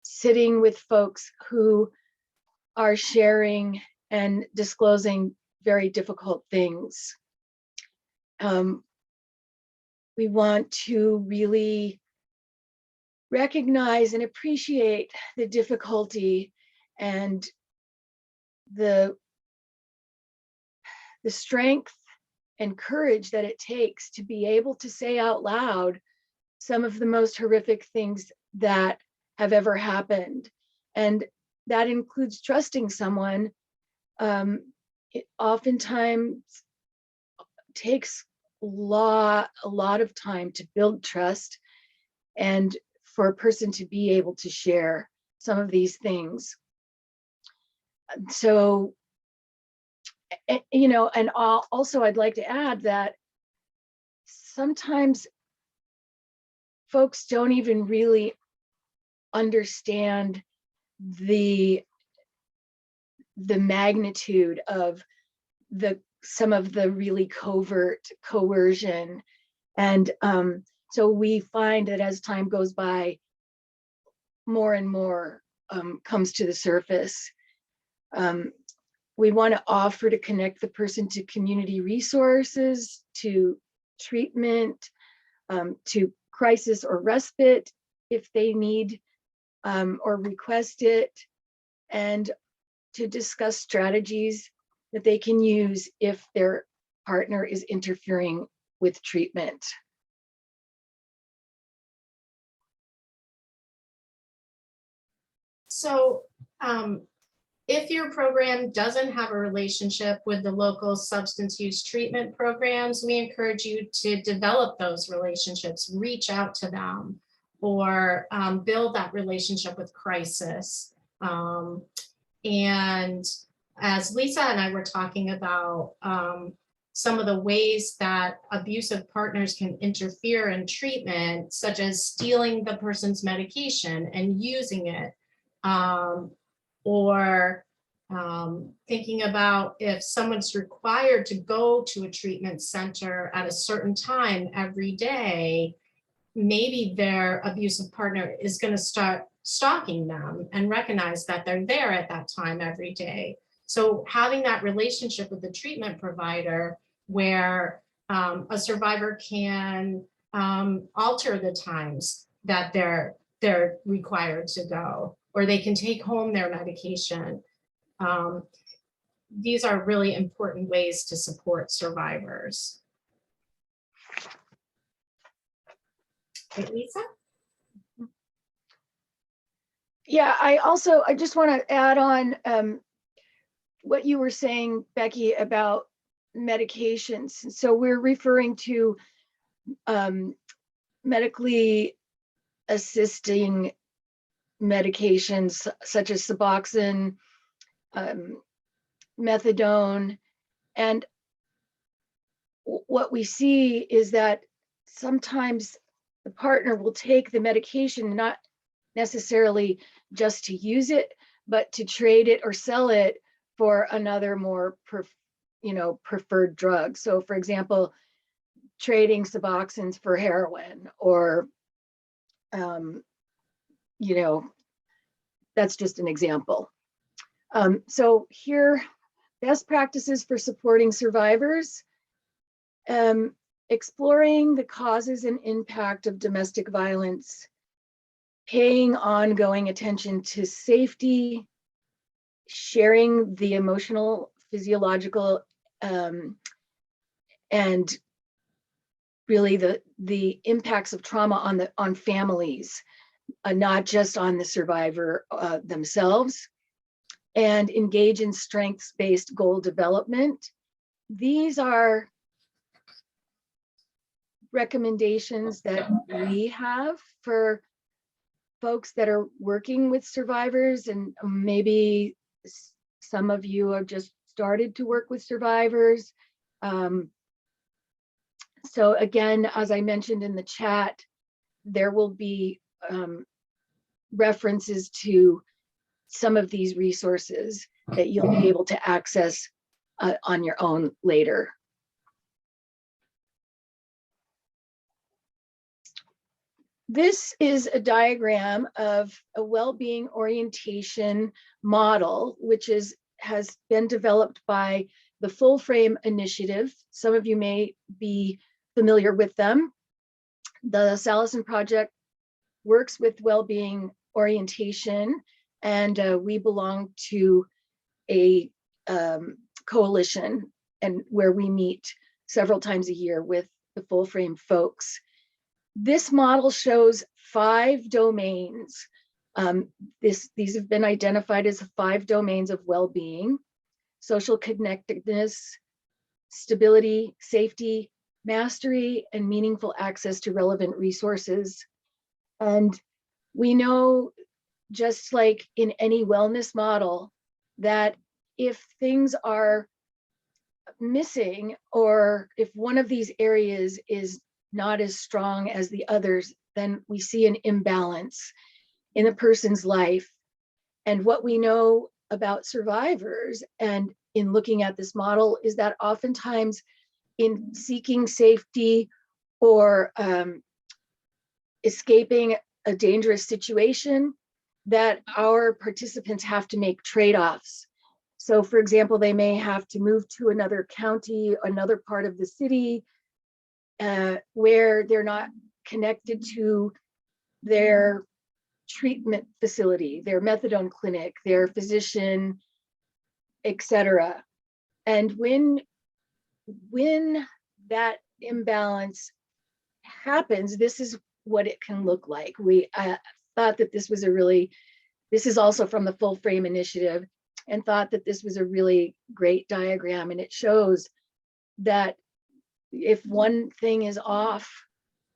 sitting with folks who are sharing and disclosing very difficult things. We want to really recognize and appreciate the difficulty and the strength and courage that it takes to be able to say out loud some of the most horrific things that have ever happened. And that includes trusting someone. It oftentimes takes a lot of time to build trust and for a person to be able to share some of these things. So, you know, and also I'd like to add that sometimes folks don't even really understand the magnitude of some of the really covert coercion. And so we find that as time goes by, more and more comes to the surface. We want to offer to connect the person to community resources, to treatment, to crisis or respite if they need or request it, and to discuss strategies that they can use if their partner is interfering with treatment. So if your program doesn't have a relationship with the local substance use treatment programs, we encourage you to develop those relationships, reach out to them, or build that relationship with crisis. And as Lisa and I were talking about some of the ways that abusive partners can interfere in treatment, such as stealing the person's medication and using it, or thinking about if someone's required to go to a treatment center at a certain time every day, maybe their abusive partner is going to start stalking them and recognize that they're there at that time every day. So having that relationship with the treatment provider where A survivor can alter the times that they're required to go, or they can take home their medication. These are really important ways to support survivors. Okay, Lisa? Yeah, I just want to add on what you were saying, Becky, about medications. So we're referring to medically assisting medications such as Suboxone, methadone, and what we see is that sometimes the partner will take the medication not necessarily just to use it, but to trade it or sell it for another more preferred drug. So for example, trading Suboxones for heroin, or that's just an example. So here, best practices for supporting survivors. Exploring the causes and impact of domestic violence, paying ongoing attention to safety, sharing the emotional, physiological, and really the impacts of trauma on families, not just on the survivor themselves, and engage in strengths-based goal development. These are recommendations that we have for folks that are working with survivors, and maybe some of you have just started to work with survivors. So again, as I mentioned in the chat, there will be references to some of these resources that you'll be able to access on your own later. This is a diagram of a well-being orientation model, which has been developed by the Full Frame Initiative. Some of you may be familiar with them. The Salasin Project works with well-being orientation, and we belong to a coalition, and where we meet several times a year with the Full Frame folks. This model shows 5 domains. These have been identified as 5 domains of well-being: social connectedness, stability, safety, mastery, and meaningful access to relevant resources. And we know, just like in any wellness model, that if things are missing, or if one of these areas is not as strong as the others, then we see an imbalance in a person's life. And what we know about survivors and in looking at this model is that oftentimes in seeking safety or escaping a dangerous situation, that our participants have to make trade-offs. So for example, they may have to move to another county, another part of the city, where they're not connected to their treatment facility, their methadone clinic, their physician, etc. And when that imbalance happens, this is what it can look like. We thought that this is also from the Full Frame Initiative, and thought that this was a really great diagram, and it shows that if one thing is off,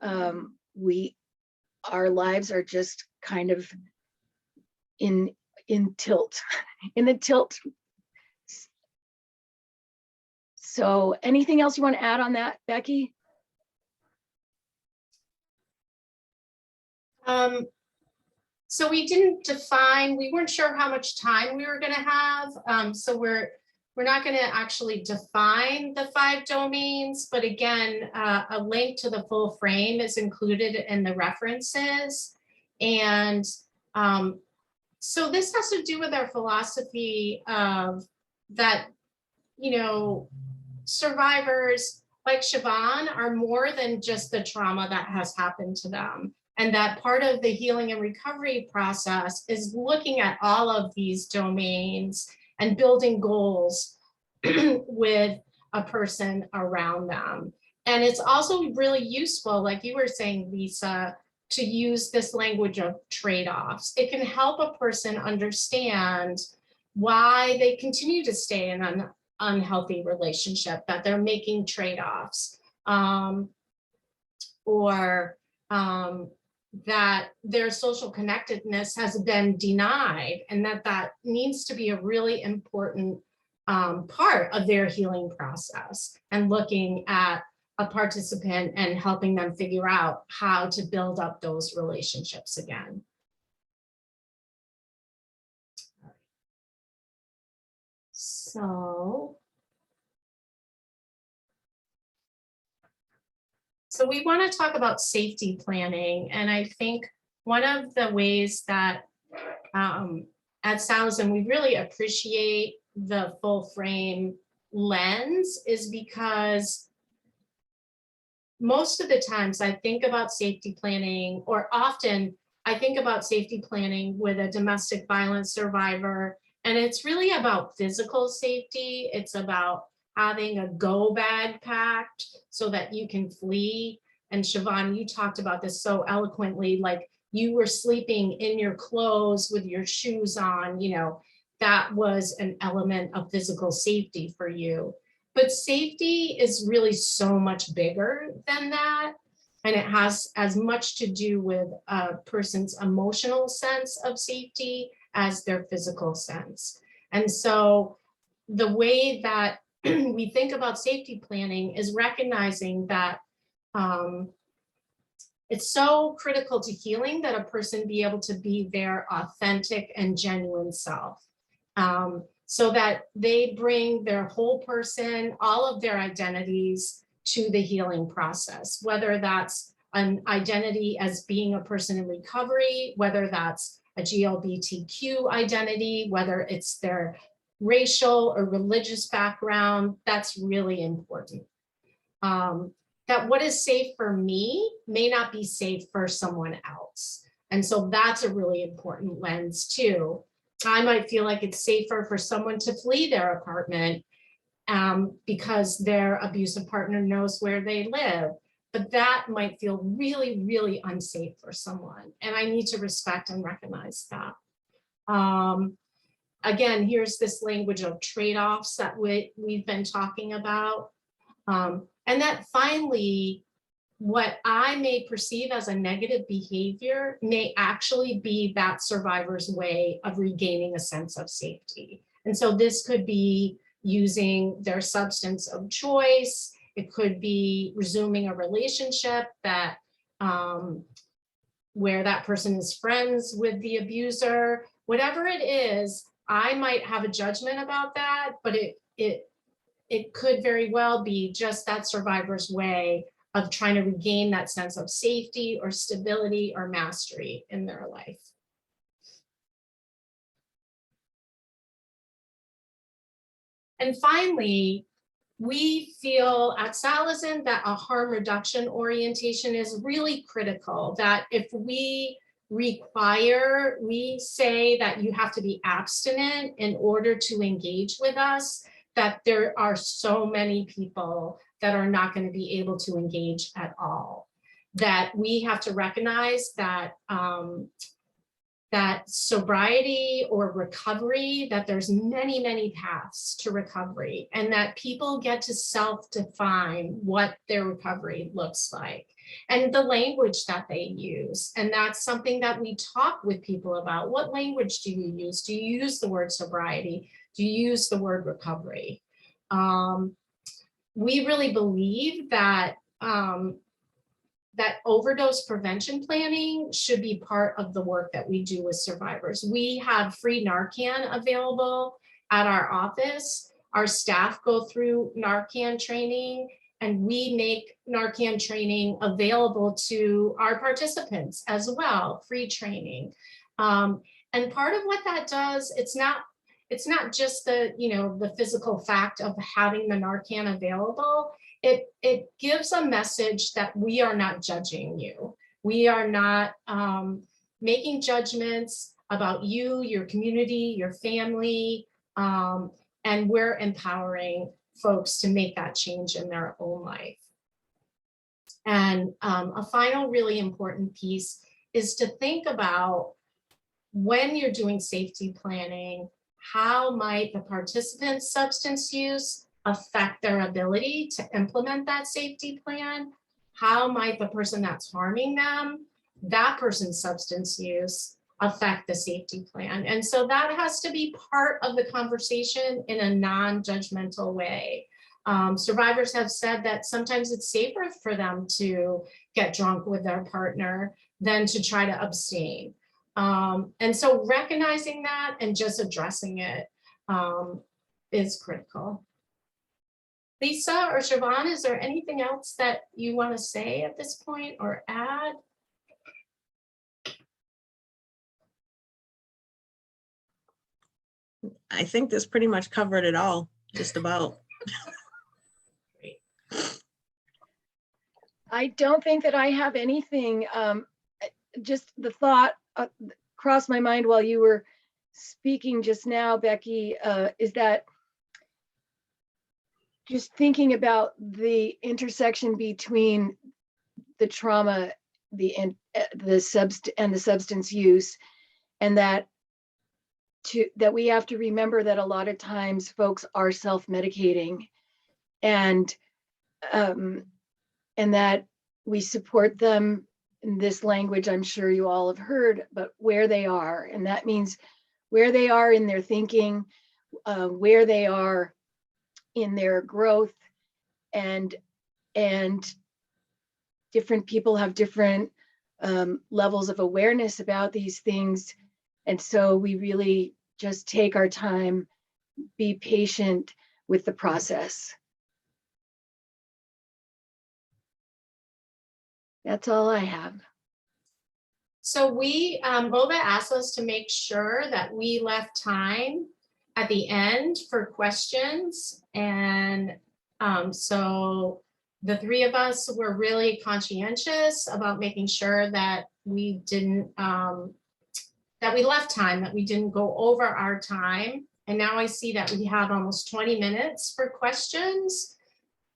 our lives are just kind of in tilt, in the tilt. So anything else you want to add on that, Becky? So we didn't define, we weren't sure how much time we were going to have. So we're not going to actually define the 5 domains, but again, a link to the full frame is included in the references. And so this has to do with our philosophy of that, survivors like Siobhan, are more than just the trauma that has happened to them. And that part of the healing and recovery process is looking at all of these domains and building goals with a person around them. And it's also really useful, like you were saying, Lisa, to use this language of trade-offs. It can help a person understand why they continue to stay in an unhealthy relationship, that they're making trade-offs, or that their social connectedness has been denied, and that needs to be a really important part of their healing process, and looking at a participant and helping them figure out how to build up those relationships again. So we want to talk about safety planning. And I think one of the ways that at Salasin we really appreciate the full frame lens is because most of the times I think about safety planning, or often I think about safety planning with a domestic violence survivor, and it's really about physical safety. It's about having a go bag packed so that you can flee. And Chivonne, you talked about this so eloquently, like you were sleeping in your clothes with your shoes on, you know, that was an element of physical safety for you. But safety is really so much bigger than that. And it has as much to do with a person's emotional sense of safety as their physical sense. And so the way that we think about safety planning is recognizing that it's so critical to healing that a person be able to be their authentic and genuine self. So that they bring their whole person, all of their identities to the healing process, whether that's an identity as being a person in recovery, whether that's a GLBTQ identity, whether it's their racial or religious background. That's really important. That what is safe for me may not be safe for someone else. And so that's a really important lens too. I might feel like it's safer for someone to flee their apartment because their abusive partner knows where they live, but that might feel really, really unsafe for someone. And I need to respect and recognize that. Again, here's this language of trade-offs that we've been talking about. And that finally, what I may perceive as a negative behavior may actually be that survivor's way of regaining a sense of safety. And so this could be using their substance of choice. It could be resuming a relationship that where that person is friends with the abuser. Whatever it is, I might have a judgment about that, but it could very well be just that survivor's way of trying to regain that sense of safety or stability or mastery in their life. And finally, we feel at Salasin that a harm reduction orientation is really critical, that if we say that you have to be abstinent in order to engage with us, that there are so many people that are not going to be able to engage at all. That we have to recognize that that sobriety or recovery, that there's many, many paths to recovery, and that people get to self-define what their recovery looks like and the language that they use. And that's something that we talk with people about. What language do you use? Do you use the word sobriety? Do you use the word recovery? We really believe that that overdose prevention planning should be part of the work that we do with survivors. We have free Narcan available at our office. Our staff go through Narcan training, and we make Narcan training available to our participants as well, free training. And part of what that does, it's not just the, the physical fact of having the Narcan available. it gives a message that we are not judging you. We are not making judgments about you, your community, your family, and we're empowering folks to make that change in their own life. And a final really important piece is to think about, when you're doing safety planning, how might the participant's substance use affect their ability to implement that safety plan? How might the person that's harming them, that person's substance use, affect the safety plan? And so that has to be part of the conversation in a non-judgmental way. Survivors have said that sometimes it's safer for them to get drunk with their partner than to try to abstain. And so recognizing that and just addressing it is critical. Lisa or Siobhan, is there anything else that you want to say at this point or add? I think this pretty much covered it all, just about. Great. I don't think that I have anything. Just the thought crossed my mind while you were speaking just now, Becky, is that just thinking about the intersection between the trauma, the substance use, and that we have to remember that a lot of times folks are self-medicating, and that we support them in this language I'm sure you all have heard, but where they are, and that means where they are in their thinking, where they are in their growth, and different people have different levels of awareness about these things. And so we really just take our time, be patient with the process. That's all I have. So we, MOVA asked us to make sure that we left time at the end for questions. And so the three of us were really conscientious about making sure that we didn't, that we left time, that we didn't go over our time. And now I see that we have almost 20 minutes for questions.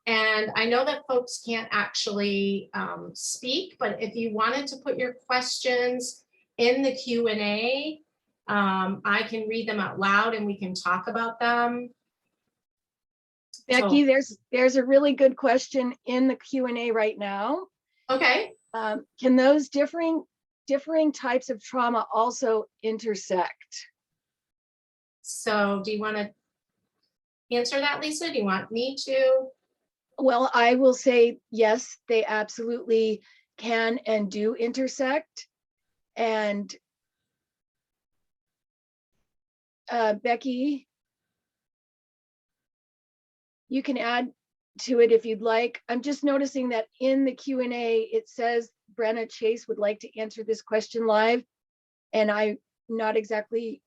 And I know that folks can't actually speak, but if you wanted to put your questions in the Q&A, I can read them out loud and we can talk about them. Becky, there's a really good question in the Q&A right now. Okay. Can those differing types of trauma also intersect? So do you want to answer that, Lisa? Do you want me to? Well, I will say, yes, they absolutely can and do intersect. And Becky, you can add to it if you'd like. I'm just noticing that in the Q&A, it says Brenna Chase would like to answer this question live. And I'm not exactly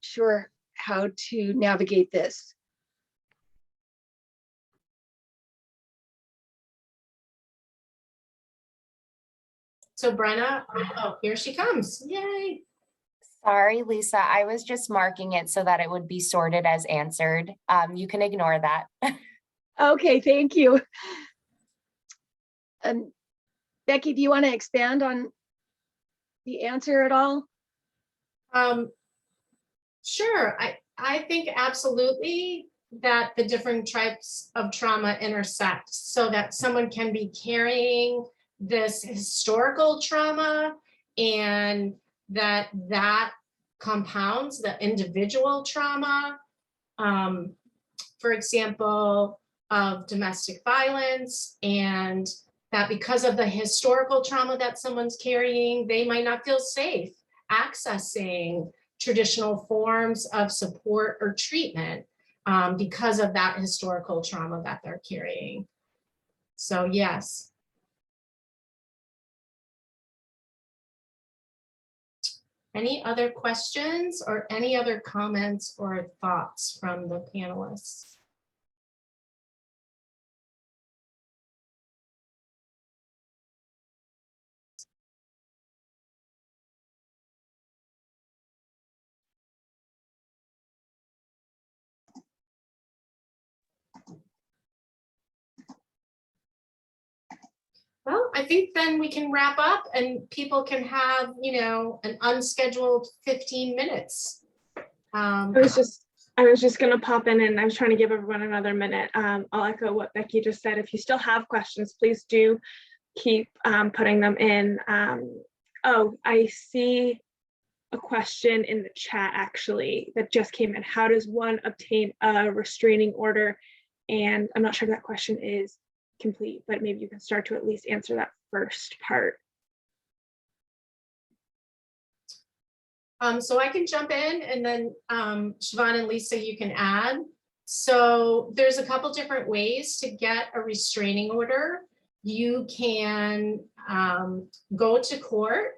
sure how to navigate this. So Brenna, oh, here she comes. Yay. Sorry, Lisa, I was just marking it so that it would be sorted as answered. You can ignore that. Okay, thank you. Becky, do you want to expand on the answer at all? Sure, I think absolutely that the different types of trauma intersect so that someone can be carrying this historical trauma and that compounds the individual trauma, for example, of domestic violence, and that because of the historical trauma that someone's carrying, they might not feel safe accessing traditional forms of support or treatment because of that historical trauma that they're carrying. So yes. Any other questions or any other comments or thoughts from the panelists? Well, I think then we can wrap up and people can have, an unscheduled 15 minutes. I was just gonna pop in and I was trying to give everyone another minute. I'll echo what Becky just said. If you still have questions, please do keep putting them in. Oh, I see a question in the chat actually that just came in. How does one obtain a restraining order? And I'm not sure if that question is complete, but maybe you can start to at least answer that first part. So I can jump in and then Siobhan and Lisa, you can add. So there's a couple different ways to get a restraining order. You can go to court.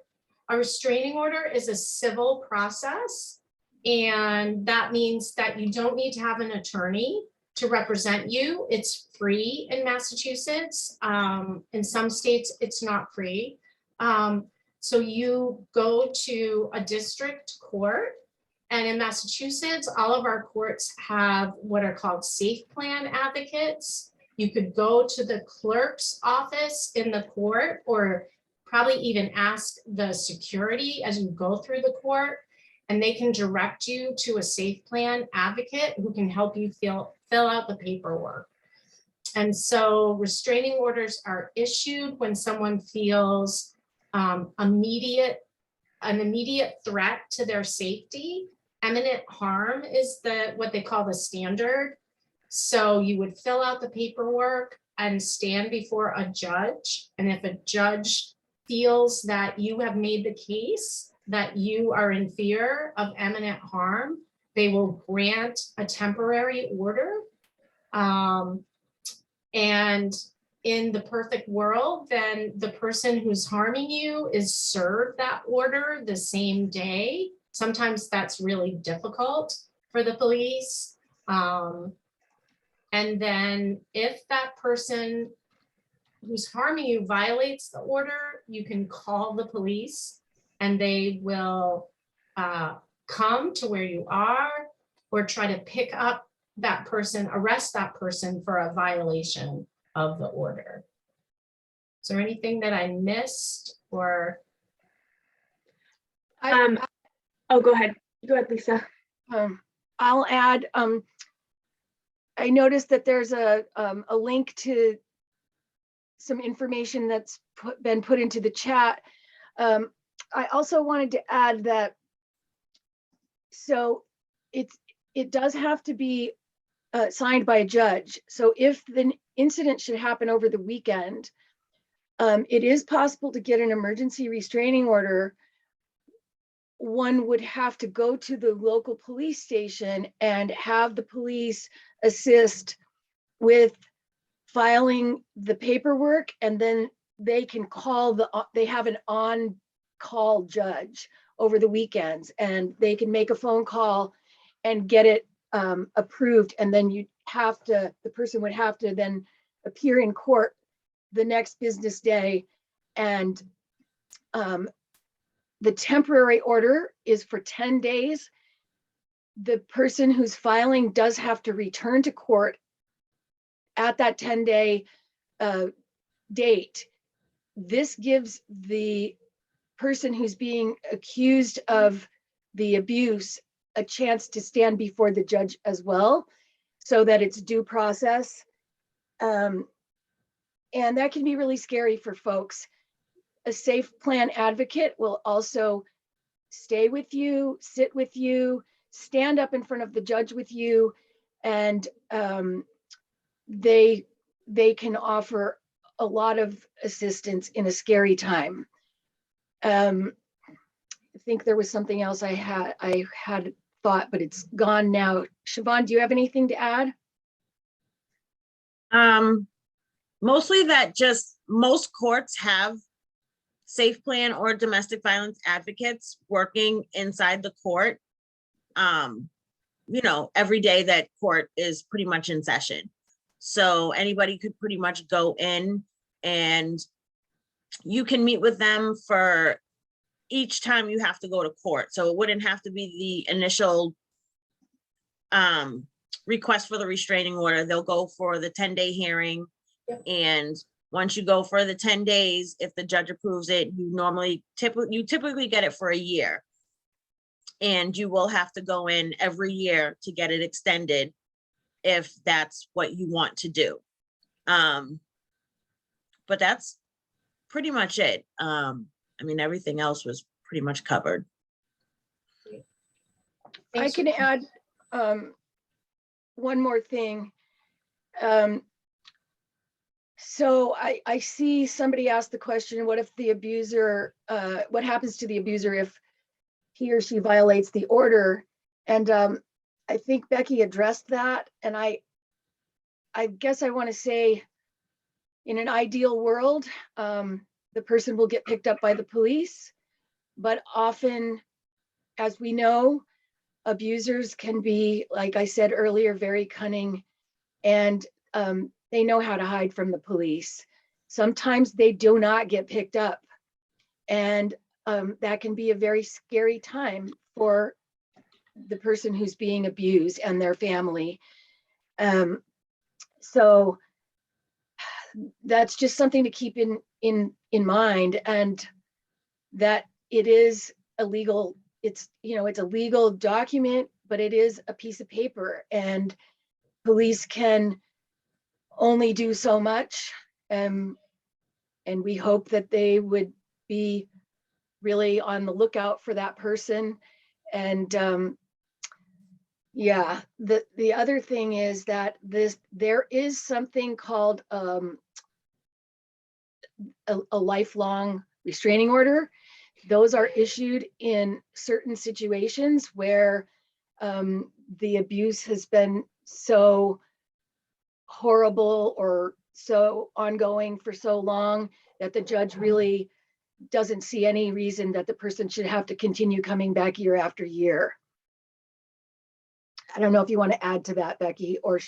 A restraining order is a civil process, and that means that you don't need to have an attorney to represent you. It's free in Massachusetts. In some states, it's not free. So you go to a district court, and in Massachusetts, all of our courts have what are called safe plan advocates. You could go to the clerk's office in the court, or probably even ask the security as you go through the court, and they can direct you to a safe plan advocate who can help you fill out the paperwork. And so restraining orders are issued when someone feels an immediate threat to their safety. Imminent harm is what they call the standard. So you would fill out the paperwork and stand before a judge. And if a judge feels that you have made the case that you are in fear of imminent harm, they will grant a temporary order. And in the perfect world, then the person who's harming you is served that order the same day. Sometimes that's really difficult for the police. And then if that person who's harming you violates the order, you can call the police and they will come to where you are or try to pick up that person, arrest that person for a violation of the order. Is there anything that I missed or? Oh, go ahead. Go ahead, Lisa. I'll add, I noticed that there's a link to some information that's been put into the chat. I also wanted to add that, so it does have to be signed by a judge. So if the incident should happen over the weekend, it is possible to get an emergency restraining order. One would have to go to the local police station and have the police assist with filing the paperwork, and then they can call they have an on-call judge over the weekends, and they can make a phone call and get it approved, and then the person would have to then appear in court the next business day. And the temporary order is for 10 days. The person who's filing does have to return to court at that 10-day date. This gives the person who's being accused of the abuse a chance to stand before the judge as well, so that it's due process. And that can be really scary for folks. A safe plan advocate will also stay with you, sit with you, stand up in front of the judge with you, and they can offer a lot of assistance in a scary time. I think there was something else I had thought, but it's gone now. Siobhan, do you have anything to add? Mostly that just most courts have safe plan or domestic violence advocates working inside the court, every day that court is pretty much in session. So anybody could pretty much go in and you can meet with them for each time you have to go to court. So it wouldn't have to be the initial request for the restraining order. They'll go for the 10-day hearing. Yep. And Once you go for the 10 days, if the judge approves it, you typically get it for a year. And you will have to go in every year to get it extended if that's what you want to do. But that's pretty much it. I mean, everything else was pretty much covered. I can add one more thing. So I see somebody asked the question, what if the abuser, what happens to the abuser if he or she violates the order? And I think Becky addressed that. And I guess I want to say, in an ideal world, the person will get picked up by the police, but often, as we know, abusers can be, like I said earlier, very cunning, and they know how to hide from the police. Sometimes they do not get picked up, and that can be a very scary time for the person who's being abused and their family. So that's just something to keep in mind, and that it is a legal, it's a legal document, but it is a piece of paper, and police can only do so much. And we hope that they would be really on the lookout for that person. And yeah, the other thing is that there is something called a lifelong restraining order. Those are issued in certain situations where the abuse has been so horrible or so ongoing for so long that the judge really doesn't see any reason that the person should have to continue coming back year after year. I don't know if you want to add to that, Becky, or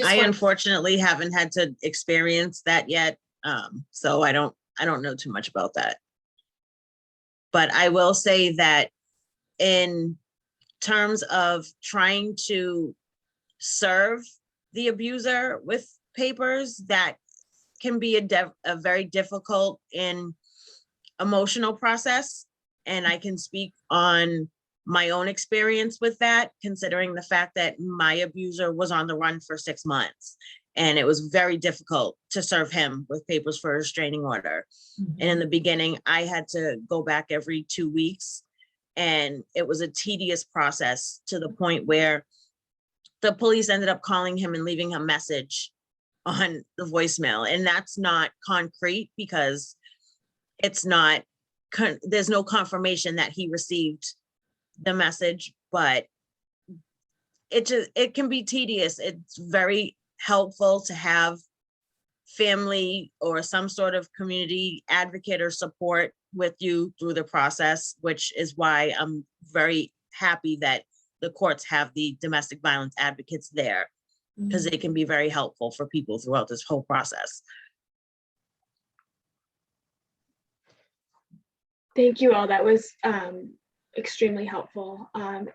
I unfortunately haven't had to experience that yet. So I don't know too much about that. But I will say that in terms of trying to serve the abuser with papers, that can be a very difficult and emotional process. And I can speak on my own experience with that, considering the fact that my abuser was on the run for 6 months. And it was very difficult to serve him with papers for a restraining order. Mm-hmm. And in the beginning, I had to go back every 2 weeks. And it was a tedious process, to the point where the police ended up calling him and leaving a message on the voicemail. And that's not concrete, because it's not, there's no confirmation that he received the message, but it can be tedious. It's very helpful to have family or some sort of community advocate or support with you through the process, which is why I'm very happy that the courts have the domestic violence advocates there, because they can be very helpful for people throughout this whole process. Thank you all. That was extremely helpful.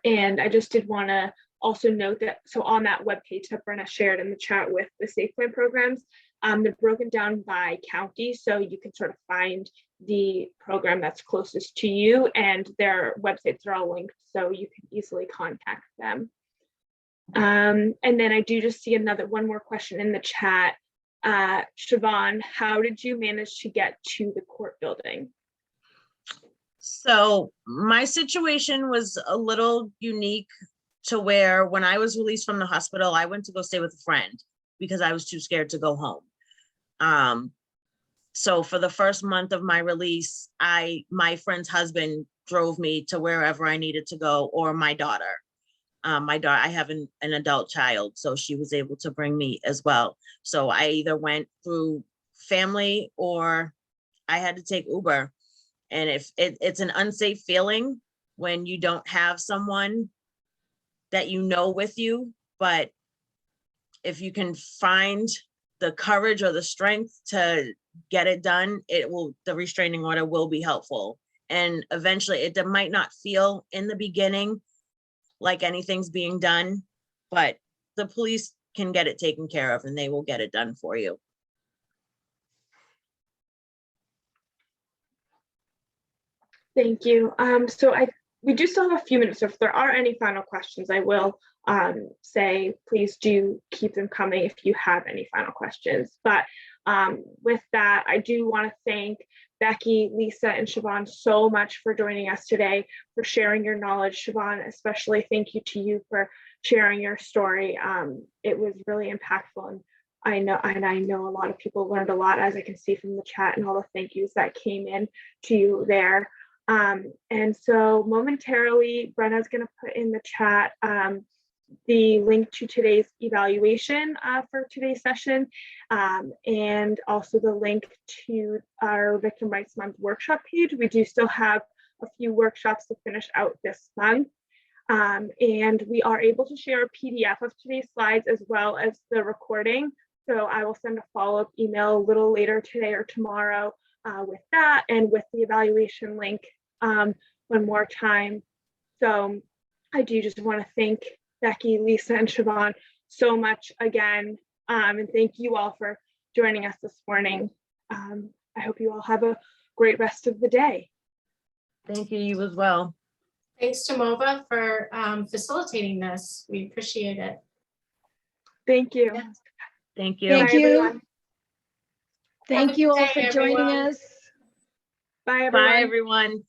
And I just did want to also note that, so on that webpage that Brenna shared in the chat with the Safe Plan programs, they're broken down by county, so you can sort of find the program that's closest to you, and their websites are all linked, so you can easily contact them. And then I do just see one more question in the chat. Chivonne, how did you manage to get to the court building? So my situation was a little unique, to where when I was released from the hospital, I went to go stay with a friend because I was too scared to go home. So for the first month of my release, my friend's husband drove me to wherever I needed to go, or my daughter. I have an adult child, so she was able to bring me as well. So I either went through family or I had to take Uber. And if it's an unsafe feeling when you don't have someone that you know with you, but if you can find the courage or the strength to get it done, the restraining order will be helpful. And eventually, it might not feel in the beginning like anything's being done, but the police can get it taken care of, and they will get it done for you. Thank you. We do still have a few minutes, so if there are any final questions, I will say please do keep them coming if you have any final questions. But with that, I do want to thank Becky, Lisa, and Siobhan so much for joining us today, for sharing your knowledge. Siobhan, especially thank you to you for sharing your story. It was really impactful, and I know a lot of people learned a lot, as I can see from the chat and all the thank yous that came in to you there. And so momentarily, Brenna's going to put in the chat the link to today's evaluation for today's session, and also the link to our Victim Rights Month workshop page. We do still have a few workshops to finish out this month. And we are able to share a PDF of today's slides as well as the recording. So I will send a follow-up email a little later today or tomorrow with that and with the evaluation link one more time. So I do just want to thank Becky, Lisa, and Siobhan so much again. And thank you all for joining us this morning. I hope you all have a great rest of the day. Thank you, you as well. Thanks to MOVA for facilitating this. We appreciate it. Thank you. Thank you. Thank Bye, you. everyone. Thank Have a you good all day, for joining everyone. us. Bye, everyone. Bye, everyone.